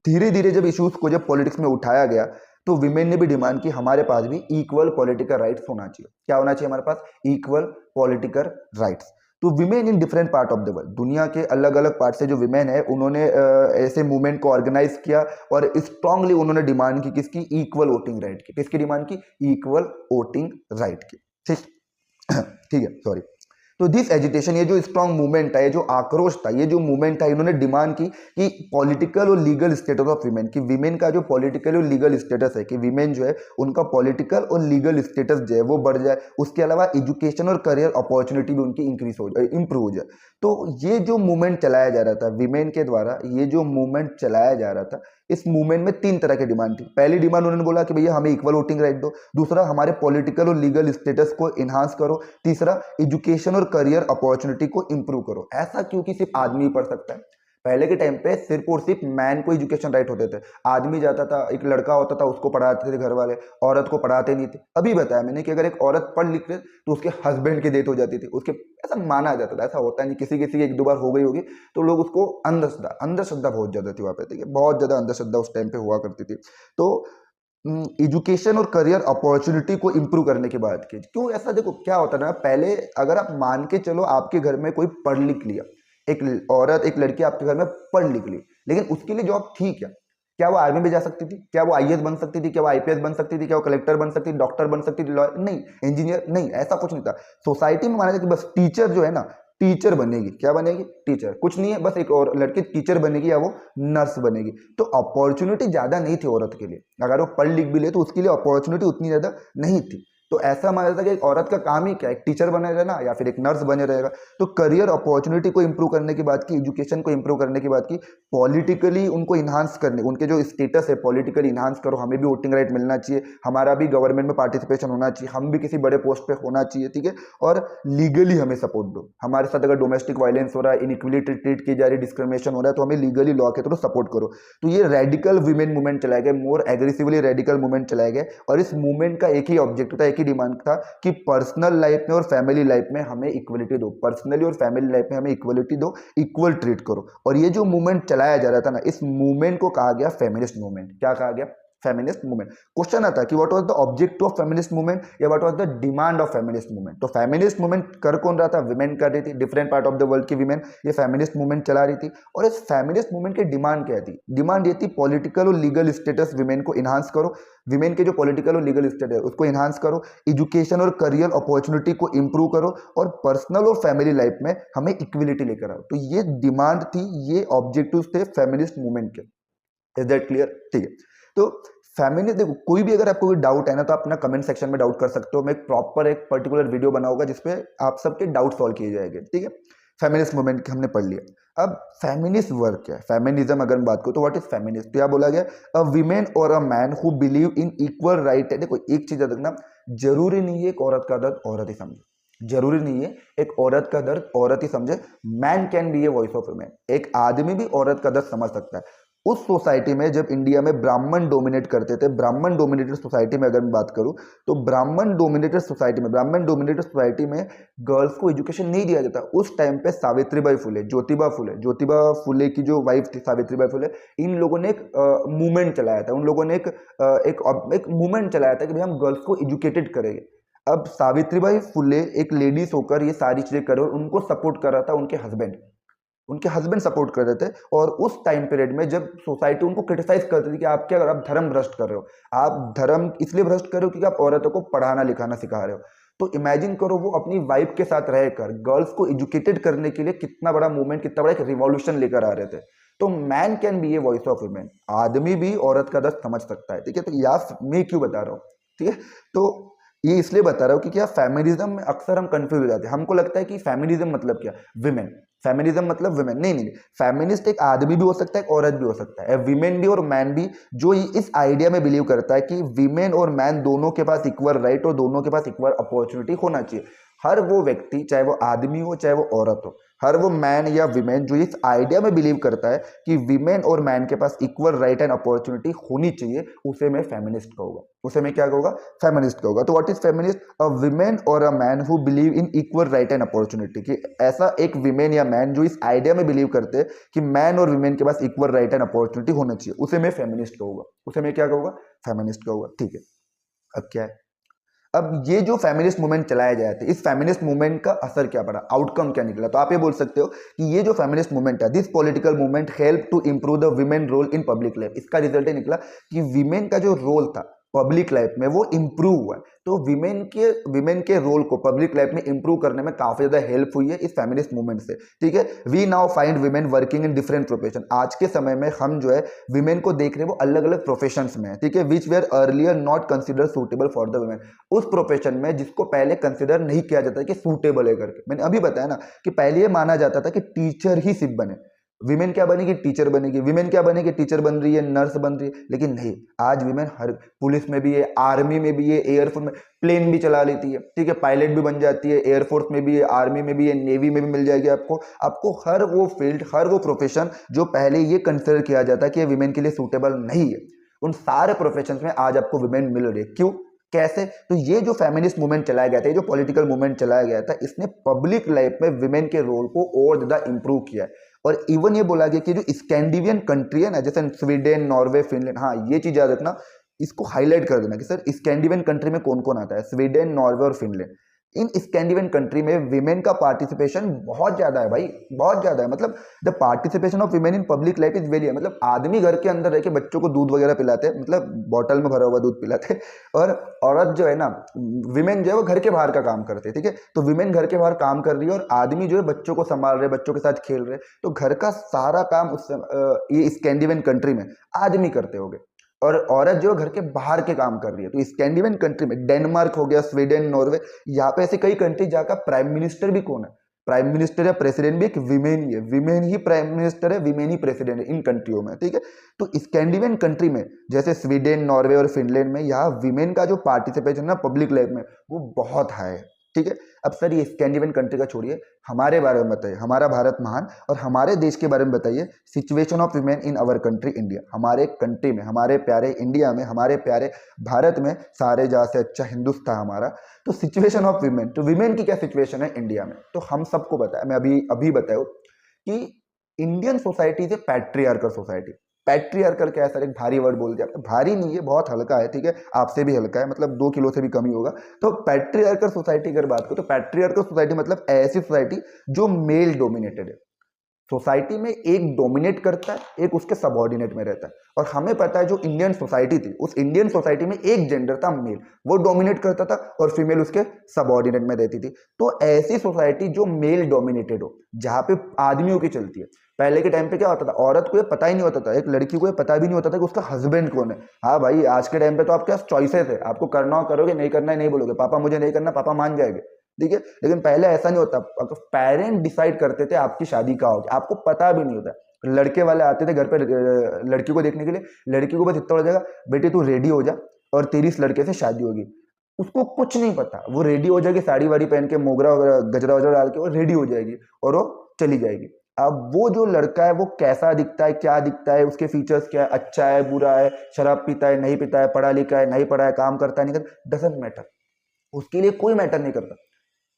धीरे धीरे जब इश्यूज को जब पॉलिटिक्स में उठाया गया तो विमेन ने भी डिमांड की हमारे पास भी इक्वल पॉलिटिकल राइट्स होना चाहिए। क्या होना चाहिए हमारे पास? Equal political rights. तो women in different part of the world, दुनिया के अलग अलग पार्ट से जो विमेन है, उन्होंने ऐसे मूवमेंट को ऑर्गेनाइज किया और स्ट्रांगली उन्होंने डिमांड की किसकी? इक्वल वोटिंग राइट की। किसकी डिमांड की? इक्वल वोटिंग राइट की, ठीक। ठीक है, सॉरी। तो दिस एजिटेशन, ये जो स्ट्रांग मूवमेंट है, ये जो आक्रोश था, ये जो मूवमेंट था, इन्होंने डिमांड की कि पॉलिटिकल और लीगल स्टेटस ऑफ वीमेन, कि वीमेन का जो पॉलिटिकल और लीगल स्टेटस है, कि वीमेन जो है उनका पॉलिटिकल और लीगल स्टेटस जो है वो बढ़ जाए। उसके अलावा एजुकेशन और करियर अपॉर्चुनिटी भी उनकी इंक्रीज हो जाए, इंप्रूव हो जाए। तो ये जो मूवमेंट चलाया जा रहा था वीमेन के द्वारा, ये जो मूवमेंट चलाया जा रहा था, इस मूवमेंट में तीन तरह की डिमांड थी। पहली डिमांड उन्होंने बोला कि भैया हमें इक्वल वोटिंग राइट दो। दूसरा, हमारे पॉलिटिकल और लीगल स्टेटस को इन्हांस करो। तीसरा, एजुकेशन और करियर अपॉर्चुनिटी को इंप्रूव करो। ऐसा क्योंकि सिर्फ आदमी पढ़ सकता है। पहले के टाइम पे सिर्फ और सिर्फ मैन को एजुकेशन राइट होते थे। आदमी जाता था, एक लड़का होता था, उसको पढ़ाते थे घर वाले, औरत को पढ़ाते नहीं थे। अभी बताया मैंने कि अगर एक औरत पढ़ लिख ले तो उसके हस्बैंड की डेथ हो जाती थी, उसके, ऐसा माना जाता था। ऐसा होता नहीं, किसी किसी की एक दो बार हो गई होगी तो लोग उसको अंधश्रद्धा, अंधश्रद्धा बहुत ज्यादा थी वहाँ पे, ठीक है, बहुत ज्यादा अंधश्रद्धा उस टाइम पे हुआ करती थी। तो एजुकेशन और करियर अपॉर्चुनिटी को इंप्रूव करने की बात की। क्यों ऐसा? देखो क्या होता है ना, पहले अगर आप मान के चलो आपके घर में कोई पढ़ लिख लिया, एक औरत, एक लड़की आपके घर में पढ़ लिख ली, लेकिन उसके लिए जॉब थी क्या? क्या वो आर्मी में जा सकती थी? क्या वो आईएएस बन सकती थी? क्या वो आईपीएस बन सकती थी? क्या वो कलेक्टर बन सकती थी, डॉक्टर बन सकती थी, लॉयर? नहीं, इंजीनियर नहीं, ऐसा कुछ नहीं था। सोसाइटी में माना जाए कि बस टीचर जो है ना, टीचर बनेगी। क्या बनेगी? टीचर। कुछ नहीं है, बस एक और लड़की टीचर बनेगी या वो नर्स बनेगी। तो अपॉर्चुनिटी ज्यादा नहीं थी औरत के लिए। अगर वो पढ़ लिख भी ले तो उसके लिए अपॉर्चुनिटी उतनी ज्यादा नहीं थी। तो ऐसा माना जाता है कि एक औरत का काम ही क्या है? एक टीचर बने रहना या फिर एक नर्स बने रहेगा। तो करियर अपॉर्चुनिटी को इंप्रूव करने की बात की, एजुकेशन को इंप्रूव करने की बात की, पॉलिटिकली उनको इन्हांस करने, उनके जो स्टेटस है पॉलिटिकली इन्हांस करो, हमें भी वोटिंग राइट मिलना चाहिए, हमारा भी गवर्नमेंट में पार्टिसिपेशन होना चाहिए, हम भी किसी बड़े पोस्ट पे होना चाहिए, ठीक है। और लीगली हमें सपोर्ट दो। हमारे साथ अगर डोमेस्टिक वायलेंस हो रहा है, इनइक्वलिटी ट्रीट की जा रही, डिस्क्रिमिनेशन हो रहा है, तो हमें लीगली लॉ के थ्रू सपोर्ट करो। तो ये रेडिकल वीमेन मूवमेंट चलाया गया, मोर एग्रेसिवली रेडिकल मूवमेंट चलाया गया। और इस मूवमेंट का एक ही ऑब्जेक्टिव था, एक ही डिमांड था कि पर्सनल लाइफ में और फैमिली लाइफ में हमें इक्वलिटी दो, पर्सनली और फैमिली लाइफ में हमें इक्वलिटी दो, इक्वल ट्रीट करो। और ये जो मूवमेंट चलाया जा रहा था ना, इस मूवमेंट को कहा गया फेमिनिस्ट मूवमेंट। क्या कहा गया? Feminist movement. क्वेश्चन आता है कि what was the objective of feminist movement या what was the demand of feminist movement. तो फेमिनिस्ट मूवमेंट कर कौन रहा था? विमेन कर रही थी, different part of the world की विमेन ये फेमिनिस्ट मूवमेंट चला रही थी। और इस फेमिनिस्ट मूवमेंट की डिमांड क्या थी? डिमांड ये थी पॉलिटिकल और लीगल स्टेटस विमेन को इन्हांस करो, विमेन के जो पॉलिटिकल और लीगल स्टेटस है उसको इन्हांस करो, एजुकेशन और करियर अपॉर्चुनिटी को इंप्रूव करो, और पर्सनल और फैमिली लाइफ में हमें इक्वलिटी लेकर आओ। तो ये डिमांड थी, ये ऑब्जेक्टिव थे फेमिनिस्ट मूवमेंट के। Is that clear? ठीक है। तो फेमिनिस्ट, देखो कोई भी अगर आपको कोई डाउट है ना तो आप अपना कमेंट सेक्शन में डाउट कर सकते हो। मैं एक प्रॉपर एक पर्टिकुलर वीडियो बनाऊंगा जिसपे आप सबके डाउट सॉल्व किए जाएंगे, ठीक है। फेमिनिस्ट मूवमेंट हमने पढ़ लिया। अब फेमिनिस्ट वर्क क्या है? फेमिनिज्म अगर मैं बात करूं तो व्हाट इज फेमिनिस्ट? तो क्या बोला गया? अ वीमेन और a man who believe in equal right है। देखो एक चीज याद रखना, जरूरी नहीं है एक औरत का दर्द औरत ही समझे, जरूरी नहीं है एक औरत का दर्द औरत ही समझे। Man can be a voice of women. एक आदमी भी औरत का दर्द समझ सकता है। उस सोसाइटी में जब इंडिया में ब्राह्मण डोमिनेट करते थे, ब्राह्मण डोमिनेटेड सोसाइटी में अगर मैं बात करूं तो ब्राह्मण डोमिनेटेड सोसाइटी में, ब्राह्मण डोमिनेटेड सोसाइटी में गर्ल्स को एजुकेशन नहीं दिया जाता। उस टाइम पे सावित्रीबाई फुले, ज्योतिबा फुले की जो वाइफ थी सावित्रीबाई फुले, इन लोगों ने एक मूवमेंट चलाया था। उन लोगों ने एक मूवमेंट चलाया था कि भाई हम गर्ल्स को एजुकेटेड करेंगे। अब सावित्रीबाई फुले एक लेडीज होकर ये सारी चीजें कर रहे, उनको सपोर्ट कर रहा था उनके हस्बैंड सपोर्ट कर रहे थे। और उस टाइम पीरियड में जब सोसाइटी उनको क्रिटिसाइज करती थी कि आप क्या, अगर आप धर्म भ्रष्ट कर रहे हो, आप धर्म इसलिए भ्रष्ट कर रहे हो क्योंकि आप औरतों को पढ़ाना लिखाना सिखा रहे हो। तो इमेजिन करो वो अपनी वाइफ के साथ रहकर गर्ल्स को एजुकेटेड करने के लिए कितना बड़ा मूवमेंट, कितना बड़ा एक रिवॉल्यूशन लेकर आ रहे थे। तो man can be a voice of women, आदमी भी औरत का दर्द समझ सकता है, ठीक है। तो यार मैं क्यों बता रहा हूँ, ठीक है। तो ये इसलिए बता रहा हूँ कि क्या फेमिनिज्म में अक्सर हम कंफ्यूज हो जाते हैं। हमको लगता है कि फेमिनिज्म मतलब क्या, विमेन, फेमिनिज्म मतलब विमेन। नहीं नहीं, फेमिनिस्ट एक आदमी भी हो सकता है, एक औरत भी हो सकता है, विमेन भी और मैन भी, जो इस आइडिया में बिलीव करता है कि विमेन और मैन दोनों के पास इक्वल राइट और दोनों के पास इक्वल अपॉर्चुनिटी होना चाहिए। हर वो व्यक्ति, चाहे वो आदमी हो चाहे वो औरत हो, हर वो मैन या विमेन जो इस आइडिया में बिलीव करता है कि विमेन और मैन के पास इक्वल राइट एंड अपॉर्चुनिटी होनी चाहिए, उसे मैं फेमिनिस्ट कहूंगा। उसे मैं क्या कहूंगा, फेमिनिस्ट कहूंगा। तो what is feminist, a women और a man who believe in equal right and opportunity. कि ऐसा एक विमेन या मैन जो इस आइडिया में बिलीव करते हैं कि मैन और विमेन के पास इक्वल राइट एंड अपॉर्चुनिटी होना चाहिए, उसे मैं फेमिनिस्ट कहूंगा। उसे मैं क्या कहूंगा, फेमिनिस्ट कहूंगा, ठीक है। अब क्या है, अब ये जो फेमिनिस्ट मूवमेंट चलाया जाए थे, इस फेमिनिस्ट मूवमेंट का असर क्या पड़ा, आउटकम क्या निकला। तो आप ये बोल सकते हो कि ये जो फेमिनिस्ट मूवमेंट है, this political movement help to improve the women role in public life. इसका रिजल्ट ये निकला कि विमेन का जो रोल था पब्लिक लाइफ में वो इंप्रूव हुआ है। तो विमेन के रोल को पब्लिक लाइफ में इंप्रूव करने में काफी ज्यादा हेल्प हुई है इस फेमिनिस्ट मूवमेंट से, ठीक है। We now find women working in different profession. आज के समय में हम जो है विमेन को देख रहे हैं वो अलग अलग प्रोफेशंस में है, ठीक है, which were earlier not consider suitable for the women. उस प्रोफेशन में जिसको पहले कंसिडर नहीं किया जाता कि सूटेबल है करके। मैंने अभी बताया ना कि पहले ये माना जाता था कि टीचर ही सिर्फ बने, विमेन क्या बनेगी, टीचर बनेगी, विमेन क्या बनेगी, टीचर बन रही है, नर्स बन रही है। लेकिन नहीं, आज विमेन हर पुलिस में भी है, आर्मी में भी है, एयरफोर्स में, प्लेन भी चला लेती है, ठीक है, पायलट भी बन जाती है, एयरफोर्स में भी है, आर्मी में भी है, नेवी में भी मिल जाएगी आपको। आपको हर वो फील्ड, हर वो प्रोफेशन जो पहले ये कंसिडर किया जाता है कि ये विमेन के लिए सूटेबल नहीं है, उन सारे प्रोफेशन में आज आपको विमेन मिल रही है। क्यों, कैसे? तो ये जो फेमिनिस्ट मूवमेंट चलाया गया था, ये जो पॉलिटिकल मूवमेंट चलाया गया था, इसने पब्लिक लाइफ में विमेन के रोल को और ज्यादा इंप्रूव किया है। और इवन ये बोला गया कि जो स्कैंडिनेवियन कंट्री है ना, जैसे स्वीडन, नॉर्वे, फिनलैंड, हाँ ये चीज याद रखना, इसको हाईलाइट कर देना कि सर स्कैंडिनेवियन कंट्री में कौन कौन आता है, स्वीडन, नॉर्वे और फिनलैंड। इन स्कैंडिनेवियन कंट्री में विमेन का पार्टिसिपेशन बहुत ज्यादा है भाई, बहुत ज्यादा है। मतलब the participation of women in public life is very है। मतलब आदमी घर के अंदर रह के बच्चों को दूध वगैरह पिलाते हैं, मतलब बॉटल में भरा हुआ दूध पिलाते हैं, और औरत जो है ना, विमेन जो है वो घर के बाहर का काम करते हैं, ठीक है। तो विमेन घर के बाहर काम कर रही है और आदमी जो है बच्चों को संभाल रहे, बच्चों के साथ खेल रहे। तो घर का सारा काम ये स्कैंडिनेवियन कंट्री में आदमी करते होंगे, और औरत जो घर के बाहर के काम कर रही है। तो स्कैंडिनेवियन कंट्री में डेनमार्क हो गया, स्वीडन, नॉर्वे, यहाँ पे ऐसे कई कंट्री जहाँ का प्राइम मिनिस्टर भी कौन है, प्राइम मिनिस्टर या प्रेसिडेंट भी एक विमेन ही है, विमेन ही प्राइम मिनिस्टर है, विमेन ही प्रेसिडेंट है इन कंट्रियों में, ठीक है। तो स्कैंडिनेवियन कंट्री में जैसे स्वीडन, नॉर्वे और फिनलैंड में, यहाँ विमेन का जो पार्टिसिपेशन है पब्लिक लाइफ में वो बहुत हाई है, ठीक है। अब सर ये स्कैंडिनेवियन कंट्री का छोड़िए, हमारे बारे में बताइए, हमारा भारत महान, और हमारे देश के बारे में बताइए, situation of women in our country India. हमारे कंट्री में, हमारे प्यारे इंडिया में, हमारे प्यारे भारत में, सारे जहाँ से अच्छा हिंदुस्तान हमारा। तो सिचुएशन ऑफ विमेन, तो विमेन की क्या सिचुएशन है इंडिया में, तो हम सबको बताया, मैं अभी अभी बताया कि Indian society is a patriarchal society. Patriarchal क्या है सर, एक भारी वर्ड बोल दिया, भारी नहीं है, बहुत हल्का है, ठीक है, आपसे भी हल्का है, मतलब 2 किलो से भी कम ही होगा। तो पैट्रियार्कल सोसाइटी अगर बात करो, तो पैट्रियार्कल सोसाइटी मतलब ऐसी सोसाइटी जो मेल डोमिनेटेड है। सोसाइटी में एक डोमिनेट करता है, एक उसके सबऑर्डिनेट में रहता है। और हमें पता है जो इंडियन सोसाइटी थी, उस इंडियन सोसाइटी में एक जेंडर था, मेल, वो डोमिनेट करता था और फीमेल उसके सबऑर्डिनेट में रहती थी। तो ऐसी सोसाइटी जो मेल डोमिनेटेड हो, जहाँ पे आदमियों की चलती है। पहले के टाइम पे क्या होता था, औरत को ये पता ही नहीं होता था, एक लड़की को ये पता भी नहीं होता था कि उसका हस्बैंड कौन है। हाँ भाई, आज के टाइम पे तो आपके पास चॉइसेस है, आपको करना हो करोगे, नहीं करना है नहीं बोलोगे, पापा मुझे नहीं करना, पापा मान जाएंगे, ठीक है। लेकिन पहले ऐसा नहीं होता, पेरेंट डिसाइड करते थे आपकी शादी का होगी, आपको पता भी नहीं होता। लड़के वाले आते थे घर पे लड़की को देखने के लिए, लड़की को बस इतना हो जाएगा, बेटे तू रेडी हो जा और तेरी इस लड़के से शादी होगी। उसको कुछ नहीं पता, वो रेडी हो जाएगी, साड़ी वाड़ी पहन के, मोगरा वगैरह, गजरा वजरा डाल के वो रेडी हो जाएगी और वो चली जाएगी। अब वो जो लड़का है वो कैसा दिखता है, क्या दिखता है, उसके फीचर्स क्या है, अच्छा है, बुरा है, शराब पीता है, नहीं पीता है, पढ़ा लिखा है, नहीं पढ़ा है, काम करता है, नहीं करता, डजंट मैटर, उसके लिए कोई मैटर नहीं करता।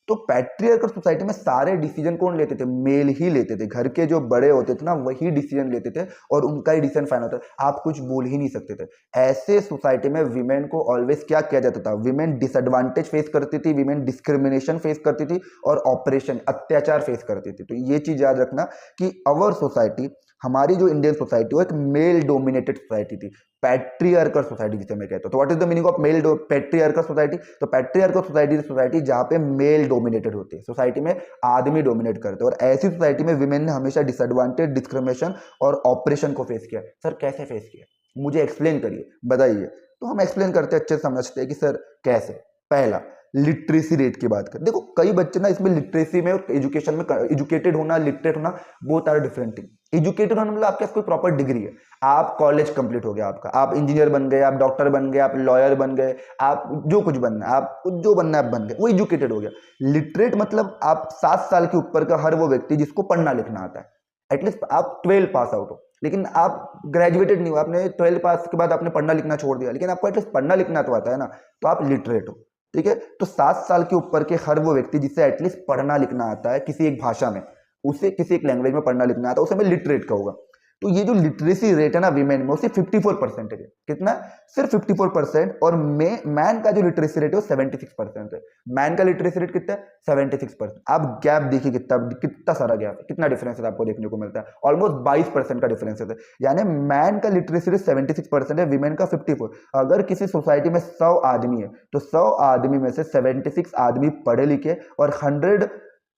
तो पैट्रियार्कल सोसाइटी में सारे डिसीजन कौन लेते थे, मेल ही लेते थे। घर के जो बड़े होते थे ना, वही डिसीजन लेते थे और उनका ही डिसीजन फाइनल होता था, आप कुछ बोल ही नहीं सकते थे। ऐसे सोसाइटी में विमेन को ऑलवेज क्या किया जाता था, विमेन डिसएडवांटेज फेस करती थी, विमेन डिस्क्रिमिनेशन फेस करती थी और ऑपरेशन, अत्याचार फेस करती थी। तो ये चीज याद रखना कि अवर सोसाइटी हमारी जो इंडियन सोसाइटी वो एक मेल डोमिनेटेड सोसाइटी थी, पैट्रियार्कल सोसाइटी जिसे मैं कहता हूँ। तो what is the meaning of male patriarchal society? तो पैट्रियार्कल सोसाइटी सोसाइटी जहाँ पे मेल डोमिनेटेड होती है, सोसाइटी में आदमी डोमिनेट करते हैं, और ऐसी सोसाइटी में विमेन ने हमेशा डिसएडवांटेज, डिस्क्रिमिनेशन और ऑपरेशन को फेस किया। सर कैसे फेस किया, मुझे एक्सप्लेन करिए, बताइए। तो हम एक्सप्लेन करते हैं, अच्छे से समझते हैं कि सर कैसे। पहला, लिटरेसी रेट की बात करें। देखो कई बच्चे ना इसमें लिटरेसी में और एजुकेशन में, एजुकेटेड होना, लिटरेट होना, both are different thing. Educated होना मतलब आपके पास कोई प्रॉपर डिग्री है, आप कॉलेज कंप्लीट हो गया आपका, आप इंजीनियर बन गए, आप डॉक्टर बन गए, आप लॉयर बन गए, आप जो कुछ बनना है, आप जो बनना है आप बन गए, वो एजुकेटेड हो गया। लिटरेट मतलब आप 7 साल के ऊपर का हर वो व्यक्ति जिसको पढ़ना लिखना आता है, एटलीस्ट आप 12 पास आउट हो, लेकिन आप ग्रेजुएटेड नहीं हो, आपने 12 पास के बाद आपने पढ़ना लिखना छोड़ दिया, लेकिन आपको एटलीस्ट पढ़ना लिखना तो आता है ना, तो आप लिटरेट हो। ठीक है, तो 7 साल के ऊपर के हर वो व्यक्ति जिसे एटलीस्ट पढ़ना लिखना आता है किसी एक भाषा में, उसे किसी एक लैंग्वेज में पढ़ना लिखना आता है, उसे हमें लिटरेट कहूंगा। तो ये जो लिटरेसी रेट है ना विमेन में, वो सिर्फ 54% है। कितना? सिर्फ 54%। और मैन का जो लिटरेसी रेट है वो 76% है। मैन का लिटरेसी रेट कितना है? 76%। आप गैप देखिए, कितना कितना सारा गैप है, कितना डिफरेंस आपको देखने को मिलता है, ऑलमोस्ट 22% का डिफरेंस है। यानी मैन का लिटरेसी रेट 76% है, विमेन का 54। अगर किसी सोसाइटी में 100 आदमी है तो 100 आदमी में से 76 आदमी पढ़े लिखे और 100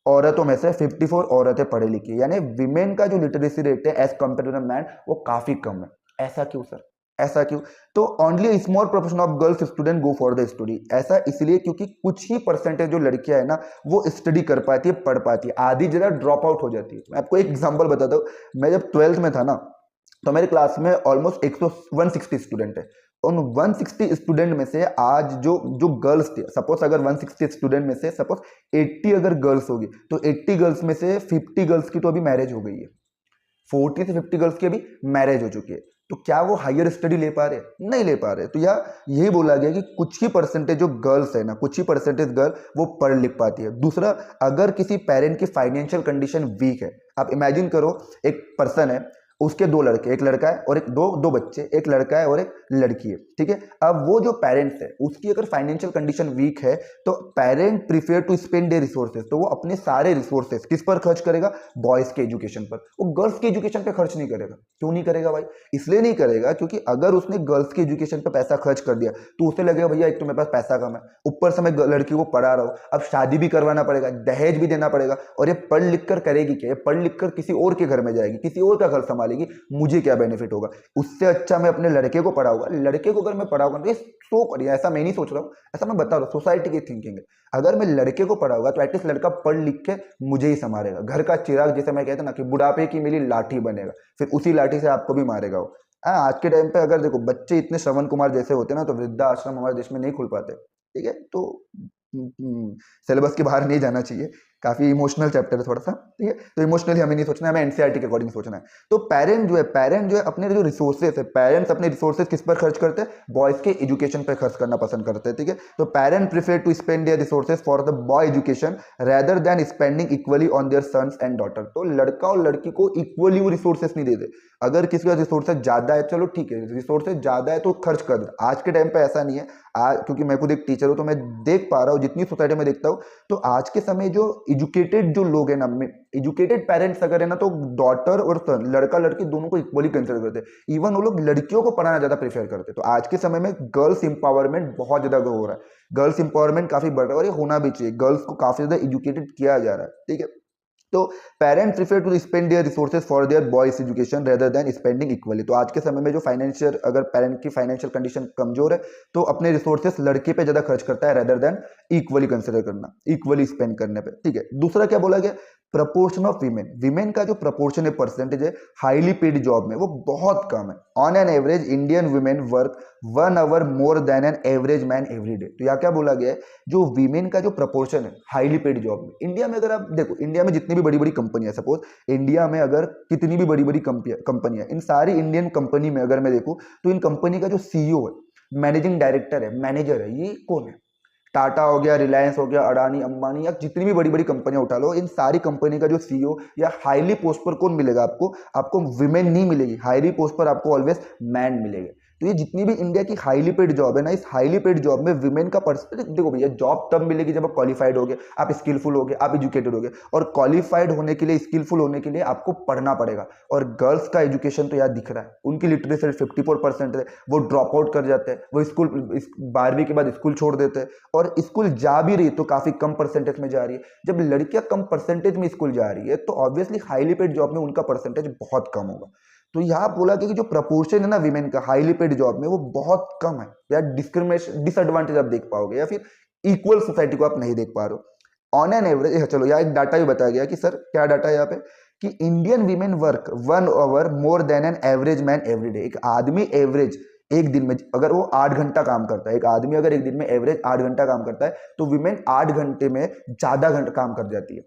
औरतों में से 54 औरतें पढ़ी लिखी, यानी विमेन का जो लिटरेसी रेट है एज कंपेयर टू मैन वो काफी कम है। ऐसा क्यों सर, ऐसा क्यों? तो only small proportion of girls student go for the study. ऐसा इसलिए क्योंकि कुछ ही परसेंटेज जो लड़कियां है ना वो स्टडी कर पाती है, पढ़ पाती है, आधी जगह ड्रॉप आउट हो जाती है। मैं आपको एक एग्जांपल बताता हूँ। मैं जब 12th में था ना, तो मेरे क्लास में ऑलमोस्ट 160 स्टूडेंट है। उन 160 स्टूडेंट में से आज जो जो गर्ल्स थे, सपोज अगर 160 स्टूडेंट में से सपोज 80 अगर गर्ल्स होगी, तो 80 गर्ल्स में से 50 गर्ल्स की तो अभी मैरिज हो गई है, 40 से 50 गर्ल्स की अभी मैरिज हो चुकी है। तो क्या वो हायर स्टडी ले पा रहे? नहीं ले पा रहे। तो यही बोला गया कि कुछ ही परसेंटेज जो गर्ल्स है ना, कुछ ही परसेंटेज गर्ल वो पढ़ लिख पाती है। दूसरा, अगर किसी पेरेंट की फाइनेंशियल कंडीशन वीक है, आप इमेजिन करो एक पर्सन है, उसके 2 लड़के, एक लड़का है और एक दो बच्चे, एक लड़का है और एक लड़की है। ठीक है, अब वो जो पेरेंट्स है उसकी अगर फाइनेंशियल कंडीशन वीक है तो parent prefer to spend their resources, तो वो अपने सारे रिसोर्सेज किस पर खर्च करेगा? बॉयज के एजुकेशन पर। वो गर्ल्स के एजुकेशन पे खर्च नहीं करेगा। क्यों नहीं करेगा भाई? इसलिए नहीं करेगा क्योंकि अगर उसने गर्ल्स के एजुकेशन पर पैसा खर्च कर दिया तो उसे लगेगा भैया एक तो मेरे पास पैसा कम है, ऊपर से मैं लड़की को पढ़ा रहा हूँ, अब शादी भी करवाना पड़ेगा, दहेज भी देना पड़ेगा, और ये पढ़ लिख कर करेगी क्या? पढ़ लिख कर किसी और के घर में जाएगी, किसी और का घर संभालेगी, मुझे क्या बेनिफिट होगा? उससे अच्छा मैं अपने लड़के को पढ़ाऊंगा। लड़के को अगर मैं पढ़ाऊंगा तो ये सो करिए, ऐसा मैं नहीं सोच रहा हूँ, ऐसा मैं बता रहा हूँ, सोसाइटी की थिंकिंग है। अगर मैं लड़के को पढ़ाऊंगा तो एटलीस्ट लड़का पढ़ लिख के मुझे ही संभालेगा, घर का चिराग जैसे मैं कहता ना कि बुढ़ापे की मेरी लाठी बनेगा, फिर उसी लाठी से आपको भी मारेगा वो। आज के टाइम पे अगर देखो बच्चे इतने श्रवण कुमार जैसे होते ना तो वृद्धा आश्रम हमारे देश में नहीं खुल पाते। ठीक है, तो सिलेबस के बाहर नहीं जाना चाहिए, काफी इमोशनल चैप्टर है थोड़ा सा। ठीक है, तो इमोशनली हमें नहीं सोचना है, हमें एनसीईआरटी के अकॉर्डिंग सोचना है। तो पेरेंट जो है अपने जो रिसोर्सेज है, पेरेंट्स अपने रिसोर्सेज किस पर खर्च करते हैं? बॉयज के एजुकेशन पर खर्च करना पसंद करते हैं। ठीक है, तो parent prefer to spend their resources for the boy education rather than spending equally on their sons and daughter. तो लड़का और लड़की को इक्वली वो रिसोर्सेज नहीं देते। अगर किसी का रिसोर्सेज ज्यादा है, चलो ठीक है, रिसोर्सेज ज्यादा है तो खर्च कर दे। आज के टाइम पे ऐसा नहीं है। आज क्योंकि मैं खुद एक टीचर हूं तो मैं देख पा रहा हूँ, जितनी सोसाइटी में देखता हूँ, तो आज के समय जो एजुकेटेड जो लोग हैं ना, एजुकेटेड पेरेंट्स अगर है ना, तो डॉटर और सन, लड़का लड़की दोनों को इक्वली कंसिडर करते हैं। इवन वो लोग लड़कियों को पढ़ाना ज्यादा प्रेफर करते हैं। तो आज के समय में गर्ल्स इंपावरमेंट बहुत ज्यादा हो रहा है, गर्ल्स इंपावरमेंट काफी बढ़ रहा है, और ये होना भी चाहिए। गर्ल्स को काफी ज्यादा एजुकेटेड किया जा रहा है। ठीक है, तो parents prefer to spend their resources for their boys education rather than spending equally. तो आज के समय में जो फाइनेंशियल, अगर पेरेंट की फाइनेंशियल कंडीशन कमजोर है तो अपने रिसोर्सेज लड़के पे ज्यादा खर्च करता है रेदर देन इक्वली कंसिडर करना, इक्वली स्पेंड करने पे। ठीक है, दूसरा क्या बोला गया? Proportion of women. वीमेन का जो प्रपोर्शन है, परसेंटेज है हाईली पेड जॉब में, वो बहुत कम है। On an average Indian women work 1 hour more than an average man every day. तो यहाँ क्या बोला गया है? जो वीमेन का जो प्रपोर्शन है हाईली पेड जॉब में, इंडिया में अगर आप देखो, इंडिया में जितनी भी बड़ी बड़ी कंपनियां, सपोज इंडिया में अगर कितनी भी बड़ी बड़ी कंपनियां, इन सारी इंडियन कंपनी में अगर मैं देखूं तो इन कंपनी का जो सीईओ है, मैनेजिंग डायरेक्टर है, मैनेजर है, ये कौन है? टाटा हो गया, रिलायंस हो गया, अडानी, अंबानी, या जितनी भी बड़ी बड़ी कंपनियां उठा लो, इन सारी कंपनी का जो सीईओ या हाईली पोस्ट पर कौन मिलेगा आपको? आपको विमेन नहीं मिलेगी, हाईली पोस्ट पर आपको ऑलवेज मैन मिलेगा। तो ये जितनी भी इंडिया की हाईली पेड जॉब है ना, इस हाईली पेड जॉब में विमेन का परसेंटेज, देखो भैया जॉब तब मिलेगी जब आप क्वालिफाइड होगे, आप स्किलफुल होगे, आप एजुकेटेड होगे, और क्वालिफाइड होने के लिए, स्किलफुल होने के लिए आपको पढ़ना पड़ेगा। और गर्ल्स का एजुकेशन तो यार दिख रहा है, उनकी लिटरेसी रेट 54% है, वो ड्रॉप आउट कर जाते हैं, वो स्कूल 12वीं के बाद स्कूल छोड़ देते हैं, और स्कूल जा भी रही तो काफी कम परसेंटेज में जा रही है। जब लड़कियां कम परसेंटेज में स्कूल जा रही है तो ऑब्वियसली हाईली पेड जॉब में उनका परसेंटेज बहुत कम होगा। तो यहाँ बोला कि जो प्रपोर्शन है ना विमेन का हाईली पेड जॉब में, वो बहुत कम है। या डिस्क्रिमिनेशन, डिसएडवांटेज आप देख पाओगे, या फिर इक्वल सोसाइटी को आप नहीं देख पा रहे हो ऑन एन एवरेज। चलो यहाँ एक डाटा भी बताया गया कि सर क्या डाटा है यहाँ पे, कि Indian women work 1 hour more than an average man every day. एक आदमी एवरेज एक दिन में अगर वो 8 घंटा काम करता है, एक आदमी अगर एक दिन में एवरेज 8 घंटा काम करता है, तो विमेन 8 घंटे में ज्यादा घंटा काम कर जाती है।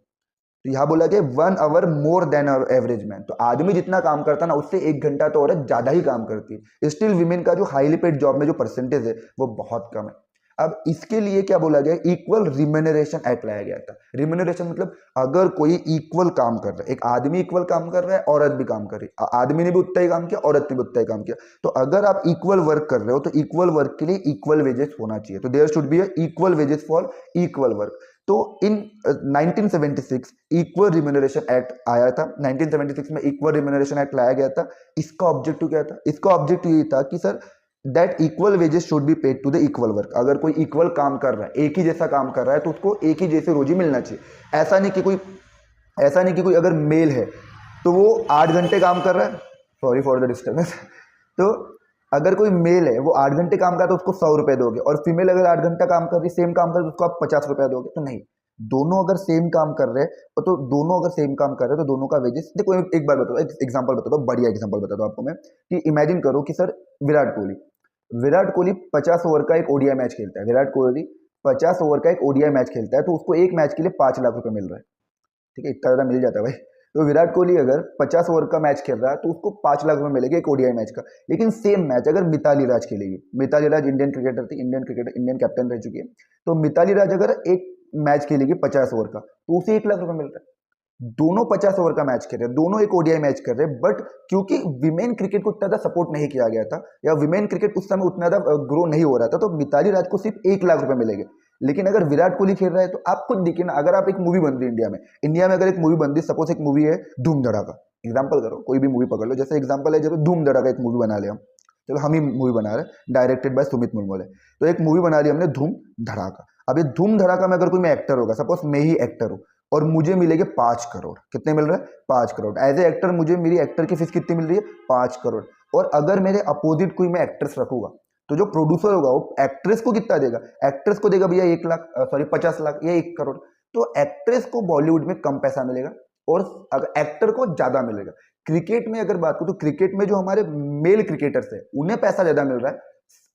तो यहां बोला कि 1 hour more than average man, तो आदमी जितना काम करता है ना, उससे 1 घंटा तो औरत ज्यादा ही काम करती है। स्टिल विमेन का जो हाईली पेड जॉब में जो परसेंटेज है वो बहुत कम है। अब इसके लिए क्या बोला गया, इक्वल रिम्यूनरेशन एक्ट लाया गया था। रिम्यूनरेशन मतलब अगर कोई इक्वल काम कर रहा है, एक आदमी इक्वल काम कर रहा है, औरत भी काम कर रही है, आदमी ने भी उतना ही काम किया, औरत ने भी उतना ही काम किया, तो अगर आप इक्वल वर्क कर रहे हो तो इक्वल वर्क के लिए इक्वल वेजेस होना चाहिए। तो there should be equal wages for equal work. तो इन 1976 इक्वल रिम्यूनरेशन एक्ट आया था। 1976 में इक्वल रिम्यूनरेशन एक्ट लाया गया था। इसका ऑब्जेक्टिव क्या था, इसका ऑब्जेक्टिव ये था कि sir that equal wages should be paid to the equal work. अगर कोई इक्वल काम कर रहा है, एक ही जैसा काम कर रहा है, तो उसको एक ही जैसे रोजी मिलना चाहिए। ऐसा नहीं कि कोई अगर मेल है तो वो 8 घंटे काम कर रहा है, सॉरी फॉर द डिस्टर्बेंस, तो अगर कोई मेल है वो 8 घंटे काम कर तो उसको 100 रुपए दोगे, और फीमेल अगर 8 घंटा काम कर रही, सेम काम कर रही, तो उसको आप 50 रुपया दोगे? तो नहीं, दोनों अगर सेम काम कर रहे हैं, तो दोनों अगर सेम काम कर रहे हैं तो दोनों का वेजेस, देखो एक बार बताओ, एक एग्जांपल बताता हूँ, बढ़िया एग्जांपल बताता हूँ आपको मैं, कि इमेजिन करो कि सर विराट कोहली 50 ओवर का एक ओडीआई मैच खेलता है। विराट कोहली 50 ओवर का एक ओडीआई मैच खेलता है, तो उसको एक मैच के लिए 5 लाख रुपए मिल रहा है। ठीक है, इतना ज्यादा मिल जाता है भाई। तो विराट कोहली अगर 50 ओवर का मैच खेल रहा है तो उसको 5 लाख रुपए मिलेगा एक ओडीआई मैच का। लेकिन सेम मैच अगर मिताली राज खेलेगी, मिताली राज इंडियन क्रिकेटर थी, इंडियन कैप्टन रह चुकी है, तो मिताली राज अगर एक मैच खेलेगी 50 ओवर का, तो उसे 1 लाख रुपए मिल रहा है। दोनों 50 ओवर का मैच खेल रहे हैं, दोनों एक ओडीआई मैच कर रहे हैं, बट क्योंकि विमेन क्रिकेट को उतना ज्यादा सपोर्ट नहीं किया गया था, या विमेन क्रिकेट उस समय उतना ज्यादा ग्रो नहीं हो रहा था, तो मिताली राज को सिर्फ 1 लाख रुपए मिलेंगे। लेकिन अगर विराट कोहली खेल रहा है, तो आप खुद देखिए ना, अगर आप एक मूवी बन रही है इंडिया में अगर एक मूवी बन रही, सपोज एक मूवी है धूम धड़ाका, एग्जाम्पल करो, कोई भी मूवी पकड़ लो, जैसे एग्जाम्पल है जब धूम धड़ाका एक मूवी बना लिया हम, चलो हम ही मूवी बना रहे हैं, डायरेक्टेड बाय सुमित मुलमुले, तो एक मूवी बना ली हमने धूम धड़ाका। अब ये धूम धड़ाका में अगर कोई मैं एक्टर होगा, सपोज मैं ही एक्टर हूँ, और मुझे मिलेंगे 5 करोड़, कितने मिल रहे हैं? 5 करोड़। एज ए एक्टर मुझे मेरी एक्टर की फीस कितनी मिल रही है? 5 करोड़। और अगर मेरे अपोजिट कोई मैं एक्ट्रेस रखूंगा, तो जो प्रोड्यूसर होगा वो एक्ट्रेस को कितना देगा? एक्ट्रेस को देगा भैया 1 लाख, सॉरी 50 लाख या 1 करोड़। तो एक्ट्रेस को बॉलीवुड में कम पैसा मिलेगा और अगर एक्टर को ज्यादा मिलेगा। क्रिकेट में अगर बात करूं तो क्रिकेट में जो हमारे मेल क्रिकेटर्स है उन्हें पैसा ज्यादा मिल रहा है,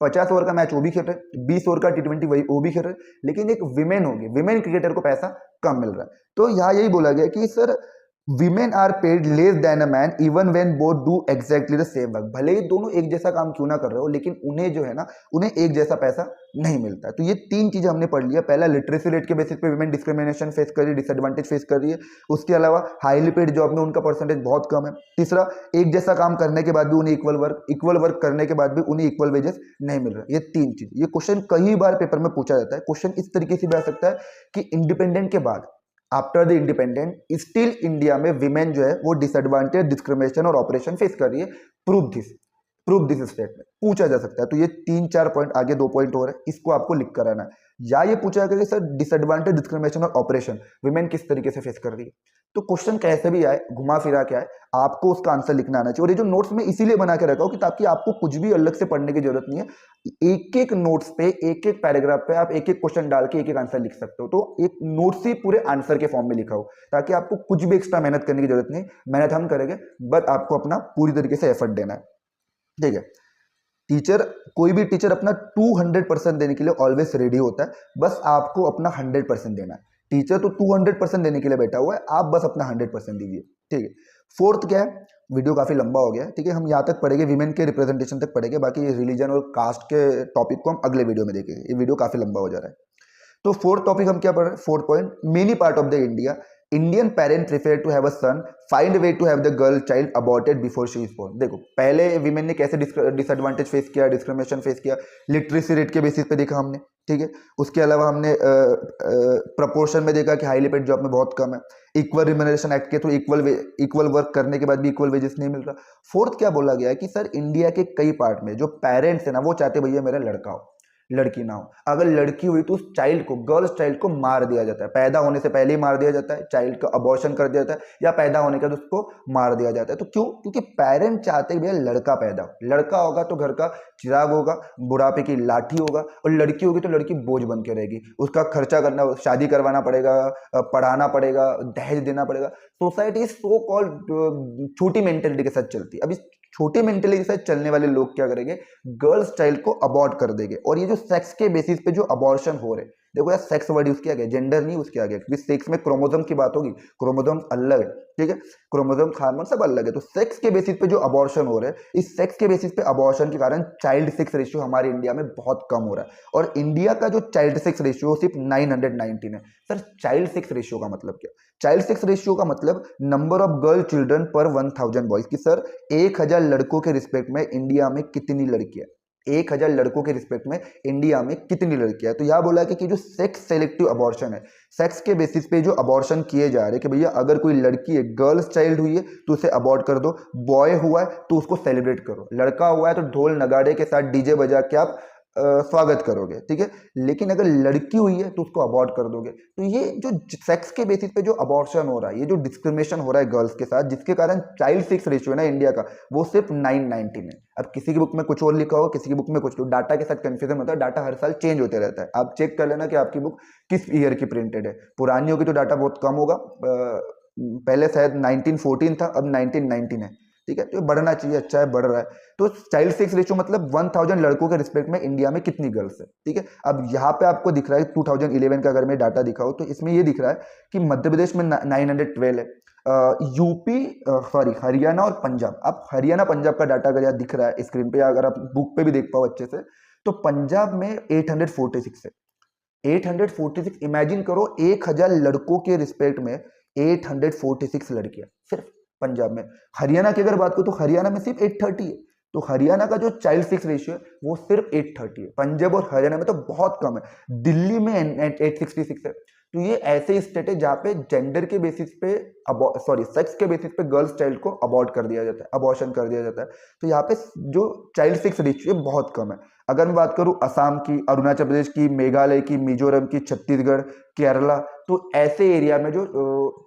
50 ओवर का मैच वो भी खेल रहे, 20 ओवर का T20 वही वो भी खेल रहे, लेकिन एक विमेन होगी, विमेन क्रिकेटर को पैसा कम मिल रहा है। तो यहाँ यही बोला गया कि sir women are paid less than a man even when both do exactly the same work. भले ही दोनों एक जैसा काम क्यों ना कर रहे हो, लेकिन उन्हें जो है ना, उन्हें एक जैसा पैसा नहीं मिलता है। तो ये 3 चीजें हमने पढ़ लिया। पहला, लिटरेसी रेट के बेसिस पे विमेन डिस्क्रिमिनेशन फेस कर रही है, डिसएडवांटेज फेस कर रही है। उसके अलावा हाईली पेड जॉब में उनका परसेंटेज बहुत कम है। तीसरा, एक जैसा काम करने के बाद भी उन्हें इक्वल वर्क करने के बाद भी उन्हें इक्वल वेजेस नहीं मिल रहा। ये 3 चीज, ये क्वेश्चन कई बार पेपर में पूछा जाता है। क्वेश्चन इस तरीके से भी आ सकता है कि इंडिपेंडेंट के बाद, after the independent, still India में विमेन जो है वो डिसएडवांटेज, डिस्क्रिमिनेशन और ऑपरेशन फेस कर रही है। प्रूव दिस स्टेटमेंट पूछा जा सकता है। तो ये 3-4 पॉइंट, आगे 2 पॉइंट और है, इसको आपको लिख कर आना है। या ये पूछा जाएगा कि सर डिसएडवांटेज, डिस्क्रिमिनेशन और ऑपरेशन विमेन किस तरीके से फेस कर रही है। तो क्वेश्चन कैसे भी आए, घुमा फिरा के आए, आपको उसका आंसर लिखना आना चाहिए। और ये जो नोट्स में इसीलिए बना के रखा हूं कि ताकि आपको कुछ भी अलग से पढ़ने की जरूरत नहीं है। एक एक नोट्स पे, एक एक पैराग्राफ पे आप एक एक क्वेश्चन डाल के एक एक आंसर लिख सकते हो। तो एक नोट्स ही पूरे आंसर के फॉर्म में लिखा हो, ताकि आपको कुछ भी एक्स्ट्रा मेहनत करने की जरूरत नहीं। मेहनत हम करेंगे, बट आपको अपना पूरी तरीके से एफर्ट देना है। ठीक है, टीचर, कोई भी टीचर अपना 200% देने के लिए ऑलवेज रेडी होता है, बस आपको अपना 100% देना है। टीचर तो 200% देने के लिए बैठा हुआ है, आप बस अपना 100% दीजिए। ठीक है, फोर्थ क्या है, वीडियो काफी लंबा हो गया है, ठीक है, हम यहाँ तक पढ़ेंगे, विमेन के रिप्रेजेंटेशन तक पढ़ेंगे, बाकी रिलीजन और कास्ट के टॉपिक को हम अगले वीडियो में देखेंगे। ये वीडियो काफी लंबा हो जा रहा है। तो फोर्थ टॉपिक हम क्या पढ़ रहे हैं, fourth point, many part of the India Indian parent prefer to have a son, find way to have the girl child aborted before she is born. देखो पहले विमेन ने कैसे डिसएडवांटेज फेस किया, डिस्क्रिमिनेशन फेस किया, literacy rate के basis पे देखा हमने, ठीक है। उसके अलावा हमने प्रपोर्शन में देखा कि हाईली पेड जॉब में बहुत कम है, इक्वल रिम्यूनरेशन एक्ट के थ्रू इक्वल वर्क करने के बाद भी इक्वल वेजेस नहीं मिल रहा। फोर्थ क्या बोला गया है कि सर इंडिया के कई पार्ट में जो पेरेंट्स है ना वो चाहते भैया मेरा लड़का हो, लड़की ना हो। अगर लड़की हुई तो उस चाइल्ड को, गर्ल्स चाइल्ड को मार दिया जाता है, पैदा होने से पहले ही मार दिया जाता है, चाइल्ड का अबॉर्शन कर दिया जाता है, या पैदा होने के बाद उसको मार दिया जाता है। तो क्यों? क्योंकि पेरेंट चाहते हैं भैया लड़का पैदा हो, लड़का होगा तो घर का चिराग होगा, बुढ़ापे की लाठी होगा, और लड़की होगी तो लड़की बोझ बन के रहेगी, उसका खर्चा करना, शादी करवाना पड़ेगा, पढ़ाना पड़ेगा, दहेज देना पड़ेगा। सोसाइटी सो कॉल्ड छोटी मेंटेलिटी के साथ चलती है। अब इस छोटी मेंटेलिटी के साथ चलने वाले लोग क्या करेंगे, गर्ल्स चाइल्ड को अबॉर्ट कर देंगे। और ये जो सेक्स के बेसिस पे जो अबॉर्शन हो रहे, देखो यार सेक्स वर्ड उसके आगे, जेंडर नहीं उसके आगे, क्योंकि सेक्स में क्रोमोसोम की बात होगी, क्रोमोसोम अलग है, ठीक है, क्रोमोसोम हार्मोन सब अलग है। तो सेक्स के बेसिस पे जो अबॉर्शन हो रहे हैं, इस सेक्स के बेसिस पे अबॉर्शन के कारण चाइल्ड सेक्स रेशियो हमारे इंडिया में बहुत कम हो रहा है। और इंडिया का जो चाइल्ड सेक्स रेशियो सिर्फ 919 है। सर चाइल्ड सेक्स रेशियो का मतलब क्या? चाइल्ड सेक्स रेशियो का मतलब नंबर ऑफ गर्ल चिल्ड्रन पर 1000 बॉयज की। सर 1000 लड़कों के रिस्पेक्ट में इंडिया में कितनी लड़कियां, 1000 लड़कों के रिस्पेक्ट में इंडिया में कितनी लड़कियां? तो यह बोला कि जो सेक्स सेलेक्टिव अबॉर्शन है, सेक्स के बेसिस पे जो अबॉर्शन किए जा रहे हैं कि भैया अगर कोई लड़की है, गर्ल्स चाइल्ड हुई है तो उसे अबॉर्ट कर दो, बॉय हुआ है तो उसको सेलिब्रेट करो, लड़का हुआ है तो ढोल नगाड़े के साथ डीजे बजा के आप स्वागत करोगे, ठीक है। लेकिन अगर लड़की हुई है तो उसको अबॉर्ट कर दोगे। तो ये जो सेक्स के बेसिस पे जो अबॉर्शन हो रहा है, ये जो डिस्क्रिमिनेशन हो रहा है गर्ल्स के साथ, जिसके कारण चाइल्ड सेक्स रेशियो है ना इंडिया का, वो सिर्फ 919 है। अब किसी की बुक में कुछ और लिखा हो, किसी की बुक में कुछ, तो डाटा के साथ कंफ्यूजन होता है, डाटा हर साल चेंज होते रहता है। आप चेक कर लेना कि आपकी बुक किस ईयर की प्रिंटेड है, पुरानी होगी तो डाटा बहुत कम होगा, पहले शायद 1914 था, अब 1919 है, ठीक है। तो बढ़ना चाहिए, अच्छा है बढ़ रहा है। तो चाइल्ड सेक्स रेशियो मतलब 1000 लड़कों के रिस्पेक्ट में इंडिया में कितनी गर्ल्स है, ठीक है। अब यहाँ पे आपको दिख रहा है 2011 का, अगर मैं डाटा दिखाऊं तो इसमें ये दिख रहा है कि मध्य प्रदेश में 912 है, यूपी सॉरी हरियाणा और पंजाब, आप हरियाणा पंजाब का डाटा अगर यहाँ दिख रहा है स्क्रीन पे, अगर आप बुक पे भी देख पाओ अच्छे से, तो पंजाब में 846 है, 846। इमेजिन करो 1000 लड़कों के रिस्पेक्ट में 846 लड़कियां सिर्फ पंजाब में। हरियाणा की अगर बात करूं तो हरियाणा में सिर्फ 830 है। तो हरियाणा का जो चाइल्ड सेक्स रेशियो है वो सिर्फ 830 है। पंजाब और हरियाणा में तो बहुत कम है, दिल्ली में 866 है। तो ये ऐसे स्टेट है जहाँ पे जेंडर के बेसिस पे, सॉरी सेक्स के बेसिस पे गर्ल्स चाइल्ड को अबॉर्ट कर दिया जाता है, अबॉर्शन कर दिया जाता है। तो यहाँ पे जो चाइल्ड सेक्स रेशियो है बहुत कम है। अगर मैं बात करूं असम की, अरुणाचल प्रदेश की, मेघालय की, मिजोरम की, छत्तीसगढ़, केरला, तो ऐसे एरिया में जो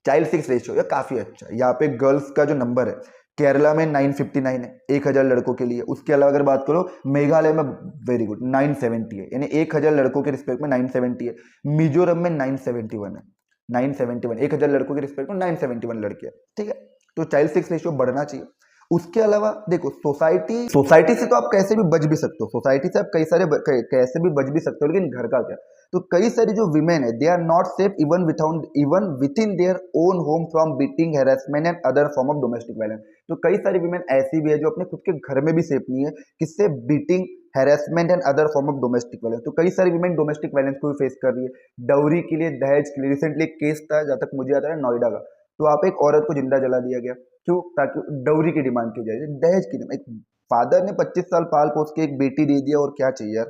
चाइल्ड सेक्स रेशियो है काफी अच्छा है। यहाँ पे गर्ल्स का जो नंबर है, केरला में 959 है 1000 लड़कों के लिए। उसके अलावा अगर बात करो मेघालय में, वेरी गुड, 970 है, यानी 1000 लड़कों के रिस्पेक्ट में 970 है। मिजोरम में 971 है, 971, 1000 लड़कों के रिस्पेक्ट में 971 लड़कियां, ठीक है। तो चाइल्ड सेक्स रेशियो बढ़ना चाहिए। उसके अलावा देखो सोसाइटी से तो आप कैसे भी बच भी सकते हो, सोसाइटी से आप कैसे भी बच भी सकते हो, लेकिन घर का क्या? तो कई सारी जो विमेन है, they are not safe even within their own home from beating, harassment and other form of domestic violence. तो कई सारी विमेन ऐसी भी है जो अपने खुद के घर में भी सेफ नहीं है, किससे? Beating, harassment and other form of domestic violence. तो कई सारी विमेन डोमेस्टिक वायलेंस को भी फेस कर रही है, डाउरी के लिए, दहेज के लिए। रिसेंटली एक केस था, जहां तक मुझे आता है नोएडा का, तो आप एक औरत को जिंदा जला दिया गया, क्यों? ताकि डाउरी की डिमांड की जाए, दहेज की। एक फादर ने 25 साल पाल पोस के एक बेटी दे दिया, और क्या चाहिए यार।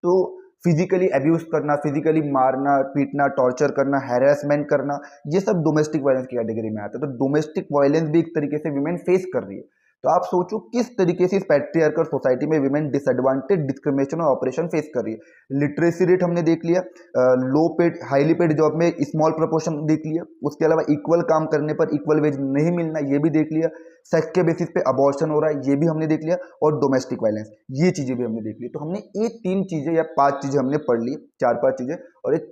तो फिजिकली अब्यूज करना, फिजिकली मारना, पीटना, टॉर्चर करना, हैरेसमेंट करना, ये सब डोमेस्टिक वायलेंस की कैटेगरी में आता है। तो डोमेस्टिक वायलेंस भी एक तरीके से विमेन फेस कर रही है। तो आप सोचो किस तरीके से इस पैट्रियार्कल सोसाइटी में विमेन डिसएडवांटेज, डिस्क्रिमिनेशन और ऑपरेशन फेस कर रही है। लिटरेसी रेट हमने देख लिया, लो पेड, हाईली पेड जॉब में स्मॉल प्रोपोर्शन देख लिया। उसके अलावा इक्वल काम करने पर इक्वल वेज नहीं मिलना, ये भी देख लिया। सेक्स के बेसिस पे अबॉर्शन हो रहा है, ये भी हमने देख लिया। और डोमेस्टिक वायलेंस, ये चीजें भी हमने देख ली। तो हमने ये 3 चीजें या 5 चीजें हमने पढ़ ली, 4-5 चीजें, और एक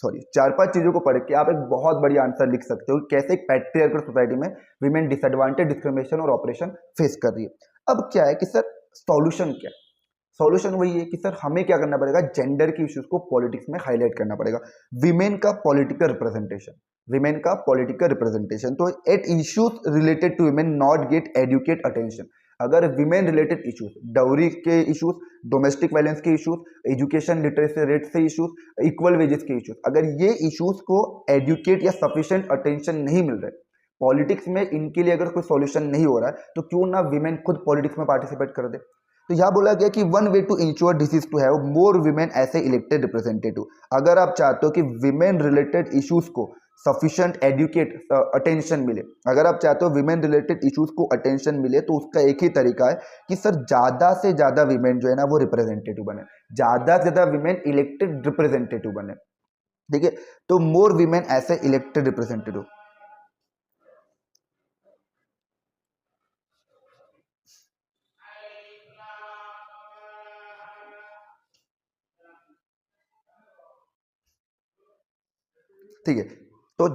4-5 चीजों को पढ़ के आप एक बहुत बड़ी आंसर लिख सकते हो कि कैसे एक पैट्रियार्कल सोसाइटी में विमेन डिसएडवांटेज, डिस्क्रिमिनेशन और ऑपरेशन फेस कर रही है। अब क्या है कि सर सॉल्यूशन क्या है? सॉल्यूशन वही है कि सर हमें क्या करना पड़ेगा, जेंडर के इश्यूज को पॉलिटिक्स में हाईलाइट करना पड़ेगा। विमेन का पॉलिटिकल रिप्रेजेंटेशन, विमेन का पॉलिटिकल रिप्रेजेंटेशन। तो at issues related to women not get adequate attention. अगर विमेन रिलेटेड इश्यूज, डाउरी के इश्यूज, डोमेस्टिक वायलेंस के इश्यूज, एजुकेशन लिटरेसी रेट से इश्यूज, इक्वल वेजेस के इश्यूज, अगर ये इश्यूज को एडुकेट या सफिशिएंट अटेंशन नहीं मिल रहा है पॉलिटिक्स में, इनके लिए अगर कोई सॉल्यूशन नहीं हो रहा है, तो क्यों ना विमेन खुद पॉलिटिक्स में पार्टिसिपेट कर दे। तो यहाँ बोला गया कि one way to ensure this is to have more women as a elected representative. अगर आप चाहते हो कि विमेन रिलेटेड इश्यूज को सफिशिएंट एडुकेट अटेंशन मिले, अगर आप चाहते हो विमेन रिलेटेड इश्यूज को अटेंशन मिले, तो उसका एक ही तरीका है कि सर ज़्यादा से ज़्यादा विमेन जो है ना वो रिप्रेजेंटेटिव बने, ज़्यादा से ज़्यादा विमेन इलेक्टेड रिप्रेजेंटेटिव बने। ठीक है, तो more women as a elected representative. ठीक है, तो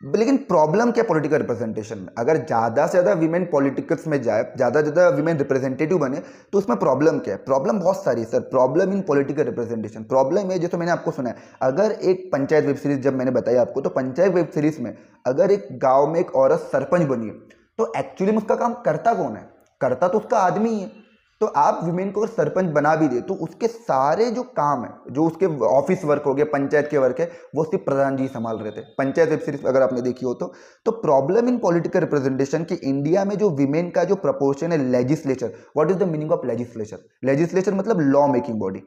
लेकिन प्रॉब्लम क्या पॉलिटिकल रिप्रेजेंटेशन में, अगर ज़्यादा से ज़्यादा विमेन पॉलिटिक्स में जाए, ज़्यादा से ज़्यादा विमेन रिप्रेजेंटेटिव बने, तो उसमें प्रॉब्लम क्या है? प्रॉब्लम बहुत सारी है sir. Problem in political representation, problem है जैसे मैंने आपको सुना है, अगर एक पंचायत वेब सीरीज जब मैंने बताया आपको, तो पंचायत वेब सीरीज में अगर एक गाँव में एक औरत सरपंच बनी है, तो एक्चुअली में उसका काम करता कौन है? करता तो उसका आदमी ही है। तो आप विमेन को अगर सरपंच बना भी दे, तो उसके सारे जो काम है, जो उसके ऑफिस वर्क हो गए, पंचायत के वर्क है, वो सिर्फ प्रधान जी संभाल रहे थे। पंचायत वेब सीरीज अगर आपने देखी हो तो प्रॉब्लम इन पॉलिटिकल रिप्रेजेंटेशन कि इंडिया में जो विमेन का जो प्रपोर्शन है legislature, what is the meaning of legislature? Legislature मतलब law making body,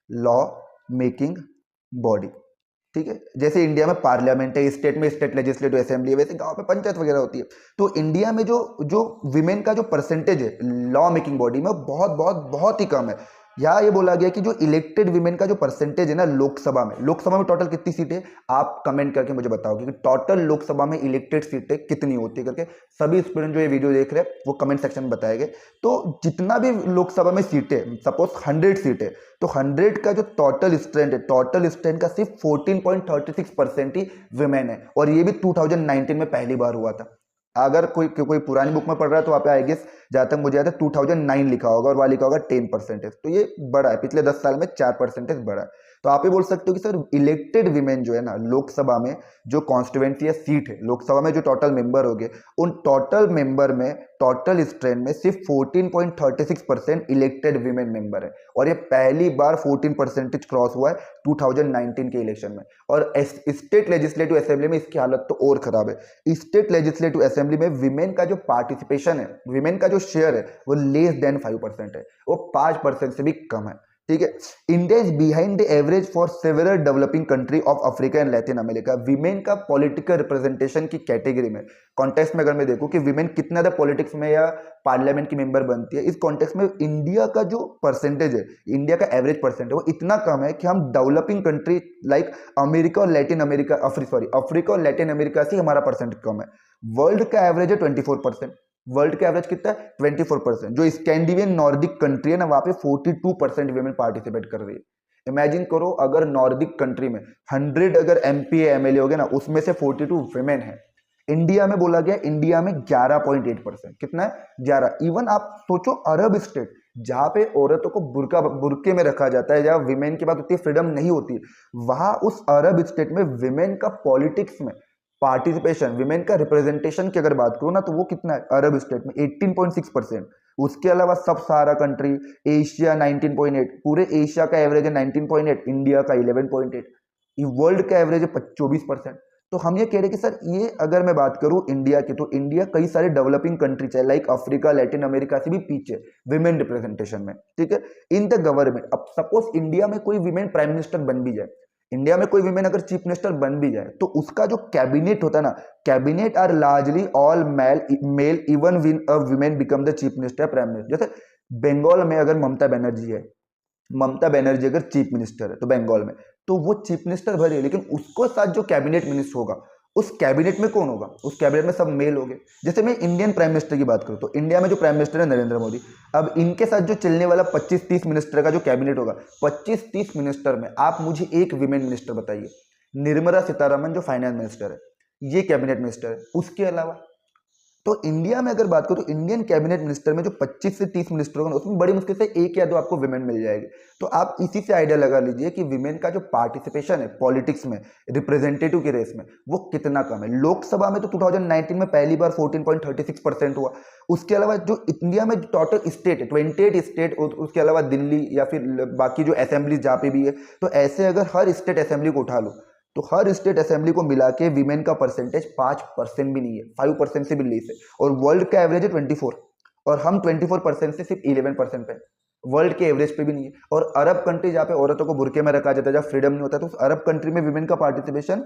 law making body. ठीक है, जैसे इंडिया में पार्लियामेंट है, स्टेट में स्टेट लेजिस्लेटिव असेंबली है, वैसे गांव में पंचायत वगैरह होती है। तो इंडिया में जो जो विमेन का जो परसेंटेज है लॉ मेकिंग बॉडी में, बहुत बहुत बहुत ही कम है। यहाँ ये बोला गया कि जो इलेक्टेड विमेन का जो परसेंटेज है ना लोकसभा में टोटल कितनी सीटें, आप कमेंट करके मुझे बताओगे कि टोटल लोकसभा में इलेक्टेड सीटें कितनी होती है करके। सभी स्टूडेंट जो ये वीडियो देख रहे हैं वो कमेंट सेक्शन में बताएंगे। तो जितना भी लोकसभा में सीटें, सपोज 100 सीटें, तो 100 का जो टोटल स्ट्रेंथ का सिर्फ 14.36% ही विमेन है, और ये भी 2019 में पहली बार हुआ था। अगर कोई पुरानी बुक में पढ़ रहा है तो वहाँ पे आई गेस जहाँ तक मुझे याद है 2009 लिखा होगा, और वहाँ लिखा होगा 10%। तो ये बड़ा है, पिछले 10 साल में 4% बढ़ा है। तो आप ये बोल सकते हो कि सर इलेक्टेड विमेन जो है ना लोकसभा में, जो कॉन्स्टिट्यूएंसी या सीट है लोकसभा में, जो टोटल मेंबर हो गए, उन टोटल मेंबर में टोटल स्ट्रेंथ में सिर्फ 14.36% इलेक्टेड विमेन मेंबर है, और ये पहली बार 14% क्रॉस हुआ है 2019 के इलेक्शन में। और स्टेट लेजिस्लेटिव असेंबली में इसकी हालत तो और खराब है। स्टेट लेजिस्लेटिव असेंबली में विमेन का जो पार्टिसिपेशन है, विमेन का जो शेयर है, वो लेस देन 5% है, वो 5% से भी कम है। ठीक है, India is behind the average for several developing country of Africa and Latin America. Women का पॉलिटिकल रिप्रेजेंटेशन की कैटेगरी में, कॉन्टेक्स्ट में अगर मैं देखूं कि विमेन कितना ज़्यादा पॉलिटिक्स में या पार्लियामेंट की मेंबर बनती है, इस कॉन्टेक्स्ट में इंडिया का जो परसेंटेज है, इंडिया का एवरेज परसेंट है, वो इतना कम है कि हम डेवलपिंग कंट्री लाइक अमेरिका और लैटिन अमेरिका, अफ्रीका और लैटिन अमेरिका से हमारा परसेंट कम है। वर्ल्ड का एवरेज है 24%, वर्ल्ड का एवरेज कितना है 24%। जो स्कैंडिनेवियन नॉर्डिक कंट्री है ना, वहां पे 42% वीमेन पार्टिसिपेट कर रही है। इमेजिन करो अगर नॉर्डिक कंट्री में 100 अगर एमपी एमएलए हो गए ना, उसमें से 42 विमेन है। इंडिया में बोला गया, इंडिया में 11.8%, कितना है 11। इवन आप सोचो अरब स्टेट जहाँ पे औरतों को बुरके में रखा जाता है, जहाँ विमेन के पास उतनी फ्रीडम नहीं होती, वहां उस अरब स्टेट में विमेन का पॉलिटिक्स में पार्टिसिपेशन, विमेन का रिप्रेजेंटेशन की अगर बात करूँ ना, तो वो कितना है अरब स्टेट में 18.6%। उसके अलावा सब सारा कंट्री, एशिया 19.8, पूरे एशिया का एवरेज है 19.8, इंडिया का 11.8, वर्ल्ड का एवरेज है 24%। तो हम ये कह रहे हैं कि सर ये अगर मैं बात करूं इंडिया की, तो इंडिया कई सारे डेवलपिंग कंट्रीज है लाइक अफ्रीका, लैटिन अमेरिका से भी पीछे विमेन रिप्रेजेंटेशन में। ठीक है, इन द गवर्नमेंट। अब सपोज इंडिया में कोई विमेन प्राइम मिनिस्टर बन भी जाए, इंडिया में कोई विमेन अगर चीफ मिनिस्टर बन भी जाए, तो उसका जो कैबिनेट होता है ना, cabinet are largely all male even women become the chief minister, prime minister. जैसे बंगाल में अगर ममता बनर्जी है, ममता बनर्जी अगर चीफ मिनिस्टर है तो बंगाल में, तो वो चीफ मिनिस्टर भले है, लेकिन उसको साथ जो कैबिनेट मिनिस्टर होगा, उस कैबिनेट में कौन होगा? उस कैबिनेट में सब मेल होंगे। जैसे मैं इंडियन प्राइम मिनिस्टर की बात करूं, तो इंडिया में जो प्राइम मिनिस्टर है नरेंद्र मोदी, अब इनके साथ जो चलने वाला 25-30 मिनिस्टर का जो कैबिनेट होगा, 25-30 मिनिस्टर में आप मुझे एक विमेन मिनिस्टर बताइए। निर्मला सीतारमण जो फाइनेंस मिनिस्टर है, ये कैबिनेट मिनिस्टर है। उसके अलावा तो इंडिया में अगर बात करो तो इंडियन कैबिनेट मिनिस्टर में जो 25 से 30 मिनिस्टर होंगे उसमें बड़ी मुश्किल से एक या दो आपको विमेन मिल जाएगी। तो आप इसी से आइडिया लगा लीजिए कि विमेन का जो पार्टिसिपेशन है पॉलिटिक्स में, रिप्रेजेंटेटिव की रेस में, वो कितना कम है। लोकसभा में तो 2019 में पहली बार 14.36% हुआ। उसके अलावा जो इंडिया में टोटल स्टेट है 28 स्टेट, उसके अलावा दिल्ली या फिर बाकी जो असेंबली जहाँ पे भी है, तो ऐसे अगर हर स्टेट असेंबली को उठा लो तो हर स्टेट असेंबली को मिला के विमेन का परसेंटेज 5% भी नहीं है, 5% से भी लेस है। और वर्ल्ड का एवरेज है 24, और हम 24% से सिर्फ 11% पे, वर्ल्ड के एवरेज पे भी नहीं है। और अरब कंट्री जहाँ पे औरतों को बुरके में रखा जाता है, जहाँ फ्रीडम नहीं होता, तो उस अरब कंट्री में विमेन का पार्टिसिपेशन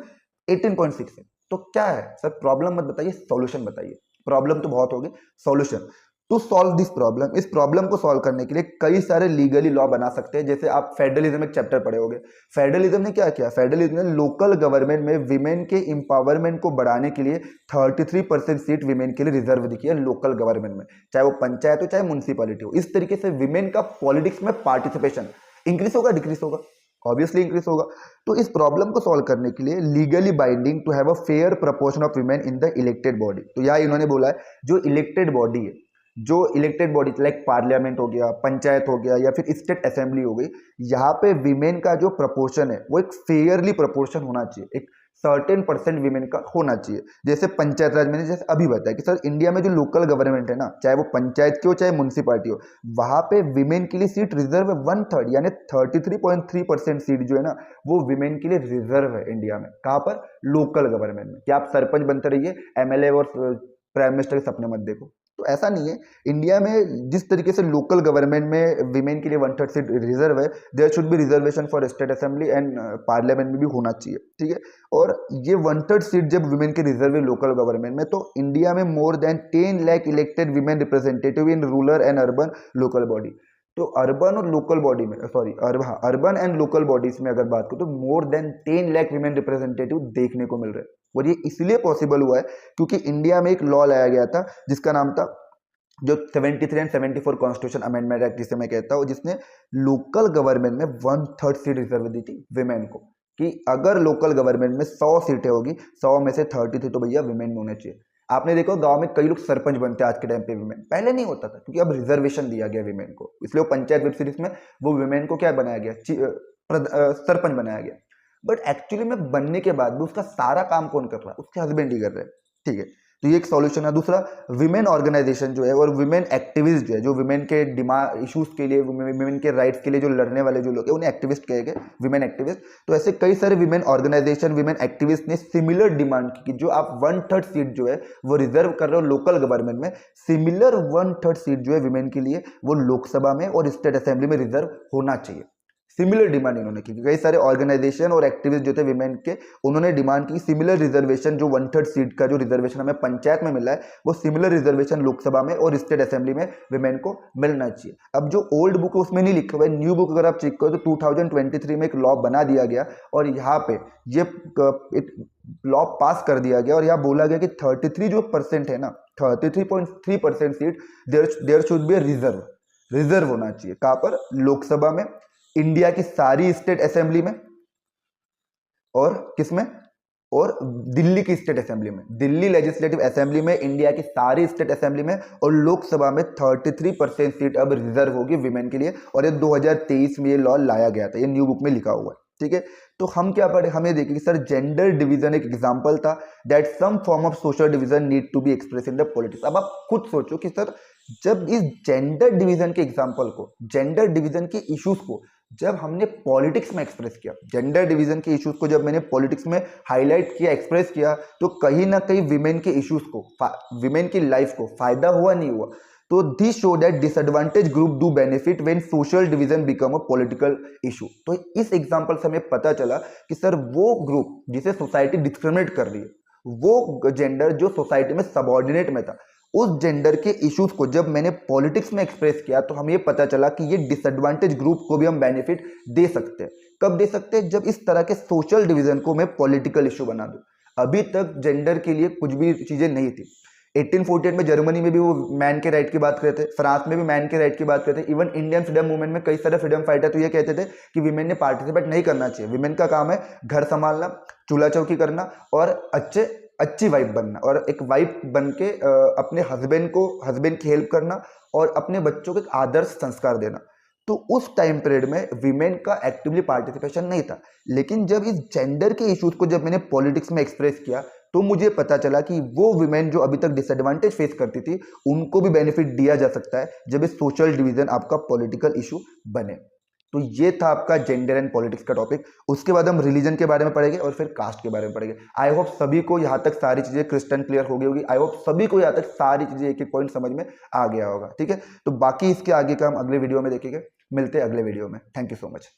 18.6 है। तो क्या है सर प्रॉब्लम, मत बताइए, सॉल्यूशन बताइए। प्रॉब्लम तो बहुत होगी, solution to solve this problem, इस प्रॉब्लम को सॉल्व करने के लिए कई सारे लीगली लॉ बना सकते हैं। जैसे आप फेडरलिज्म एक चैप्टर पढ़े होंगे। फेडरलिज्म ने क्या किया, फेडरलिज्म ने लोकल गवर्नमेंट में विमेन के इंपावरमेंट को बढ़ाने के लिए 33% सीट विमेन के लिए रिजर्व दी है लोकल गवर्नमेंट में, चाहे वो पंचायत हो चाहे म्यूनसिपैलिटी हो। इस तरीके से विमेन का पॉलिटिक्स में पार्टिसिपेशन इंक्रीज होगा, डिक्रीज होगा, ऑब्वियसली इंक्रीज होगा। तो इस प्रॉब्लम को सॉल्व करने के लिए legally binding to have a fair proportion of women in the elected body. तो यहाँ इन्होंने बोला है जो इलेक्टेड बॉडी है, जो इलेक्टेड बॉडी लाइक पार्लियामेंट हो गया, पंचायत हो गया, या फिर स्टेट असेंबली हो गई, यहाँ पे विमेन का जो प्रपोर्शन है वो एक फेयरली प्रपोर्शन होना चाहिए, एक सर्टेन % विमेन का होना चाहिए। जैसे पंचायत राज, मैंने जैसे अभी बताया कि सर इंडिया में जो लोकल गवर्नमेंट है ना, चाहे वो पंचायत की हो चाहे म्यूनसिपालिटी हो, वहां पे विमेन के लिए सीट रिजर्व है 1/3, यानी 33.3% सीट जो है ना वो विमेन के लिए रिजर्व है इंडिया में। कहाँ पर, लोकल गवर्नमेंट में। क्या आप सरपंच बनते रहिए, एमएलए और प्राइम मिनिस्टर के सपने मत देखो। तो ऐसा नहीं है, इंडिया में जिस तरीके से लोकल गवर्नमेंट में विमेन के लिए 1/3 सीट रिजर्व है, there should be reservation for state assembly and parliament में भी होना चाहिए, ठीक है। और ये 1/3 सीट जब विमेन के रिजर्व है लोकल गवर्नमेंट में, तो इंडिया में more than 10 lakh elected women representative in rural and urban local body. तो अर्बन और लोकल बॉडी में, sorry urban and local bodies में अगर बात करूं तो more than 10 lakh women representative देखने को मिल रहे हैं। और ये इसलिए पॉसिबल हुआ है क्योंकि इंडिया में एक लॉ लाया गया था जिसका नाम था जो 73 एंड 74 कॉन्स्टिट्यूशन अमेंडमेंट एक्ट जिसे मैं कहता हूँ, जिसने लोकल गवर्नमेंट में 1/3 सीट रिजर्व दी थी विमेन को, कि अगर लोकल गवर्नमेंट में 100 सीटें होगी, 100 में से 30 थी तो भैया विमेन में होने चाहिए। आपने देखो गांव में कई लोग सरपंच बनते हैं आज के टाइम पे विमेन, पहले नहीं होता था क्योंकि अब रिजर्वेशन दिया गया विमेन को, इसलिए वो पंचायत वेब सीरीज में वो विमेन को क्या बनाया गया, सरपंच बनाया गया। बट एक्चुअली में बनने के बाद भी उसका सारा काम कौन कर रहा है, उसके हस्बैंड ही कर रहे हैं, ठीक है। तो ये एक सॉल्यूशन है। दूसरा, विमेन ऑर्गेनाइजेशन जो है और विमेन एक्टिविस्ट जो है, जो विमेन के डिमांड इश्यूज के लिए, विमेन के राइट्स के लिए जो लड़ने वाले जो लोग हैं उन्हें एक्टिविस्ट कहे गए, विमेन एक्टिविस्ट। तो ऐसे कई सारे विमेन ऑर्गेनाइजेशन, विमेन एक्टिविस्ट ने सिमिलर डिमांड की कि जो आप 1/3 सीट जो है वो रिजर्व कर रहे हो लोकल गवर्नमेंट में, सिमिलर 1/3 सीट जो है विमेन के लिए वो लोकसभा में और स्टेट असेंबली में रिजर्व होना चाहिए। सिमिलर डिमांड इन्होंने की। कई सारे ऑर्गेनाइजेशन और एक्टिविस्ट जो थे विमेन के, उन्होंने डिमांड की सिमिलर रिजर्वेशन, जो 1/3 सीट का जो रिजर्वेशन हमें पंचायत में मिला है वो सिमिलर रिजर्वेशन लोकसभा में और स्टेट असेंबली में विमेन को मिलना चाहिए। अब जो ओल्ड बुक है उसमें नहीं लिखा हुआ है, न्यू बुक अगर आप चेक करो तो 2023 में एक लॉ बना दिया गया और यहाँ पे ये लॉ पास कर दिया गया और यहाँ बोला गया कि 33 जो % है ना, 33.3% seat there should be reserve होना चाहिए। कहाँ पर, लोकसभा में, इंडिया की सारी स्टेट असेंबली में, और किसमें, और दिल्ली की स्टेट असेंबली में, दिल्ली लेजिस्लेटिव असेंबली में, इंडिया की सारी स्टेट असेंबली में, और लोकसभा में 33% सीट अब रिजर्व होगी विमेन के लिए। और ये 2023 में ये लॉ लाया गया था, ये न्यू बुक में लिखा हुआ है, ठीक है। तो हम क्या पढ़े, हमें देखिए कि सर जेंडर डिवीजन एक एग्जांपल था, that some form of social division need to be express in the politics. अब आप खुद सोचो कि सर जब इस जेंडर डिवीजन के एग्जांपल को, जेंडर डिवीजन के इश्यूज को जब हमने पॉलिटिक्स में एक्सप्रेस किया, जेंडर डिवीजन के इश्यूज को जब मैंने पॉलिटिक्स में हाईलाइट किया, एक्सप्रेस किया, तो कहीं ना कहीं विमेन के इश्यूज को, विमेन की लाइफ को फायदा हुआ, नहीं हुआ। तो this show that disadvantage group do benefit when social division become a political issue. तो इस एग्जांपल से हमें पता चला कि सर वो ग्रुप जिसे सोसाइटी डिस्क्रिमिनेट कर रही है, वो जेंडर जो सोसाइटी में सबऑर्डिनेट में था, उस जेंडर के इश्यूज को जब मैंने पॉलिटिक्स में एक्सप्रेस किया तो हमें ये पता चला कि ये डिसएडवांटेज ग्रुप को भी हम बेनिफिट दे सकते हैं। कब दे सकते हैं, जब इस तरह के सोशल डिवीजन को मैं पॉलिटिकल इशू बना दूं। अभी तक जेंडर के लिए कुछ भी चीजें नहीं थी। 1848 में जर्मनी में भी वो मैन के राइट की बात करते थे, फ्रांस में भी मैन के राइट की बात करते थे, इवन इंडियन फ्रीडम मूवमेंट में कई सारे फ्रीडम फाइटर तो ये कहते थे कि विमेन ने पार्टिसिपेट नहीं करना चाहिए, विमेन का काम है घर संभालना, चूल्हा चौकी करना और अच्छे अच्छी वाइफ बनना और एक वाइफ बन के अपने हस्बैंड की हेल्प करना और अपने बच्चों को एक आदर्श संस्कार देना। तो उस टाइम पीरियड में वीमेन का एक्टिवली पार्टिसिपेशन नहीं था। लेकिन जब इस जेंडर के इश्यूज को जब मैंने पॉलिटिक्स में एक्सप्रेस किया तो मुझे पता चला कि वो वीमेन जो अभी तक डिसएडवांटेज फेस करती थी उनको भी बेनिफिट दिया जा सकता है जब ये सोशल डिवीजन आपका पॉलिटिकल इशू बने। तो ये था आपका जेंडर एंड पॉलिटिक्स का टॉपिक। उसके बाद हम रिलीजन के बारे में पढ़ेंगे और फिर कास्ट के बारे में पढ़ेंगे। आई होप सभी को यहाँ तक सारी चीज़ें क्रिस्टल क्लियर हो गई होगी। आई होप सभी को यहाँ तक सारी चीज़ें एक एक पॉइंट समझ में आ गया होगा। ठीक है, तो बाकी इसके आगे का हम अगले वीडियो में देखेंगे। मिलते हैं अगले वीडियो में। Thank you so much.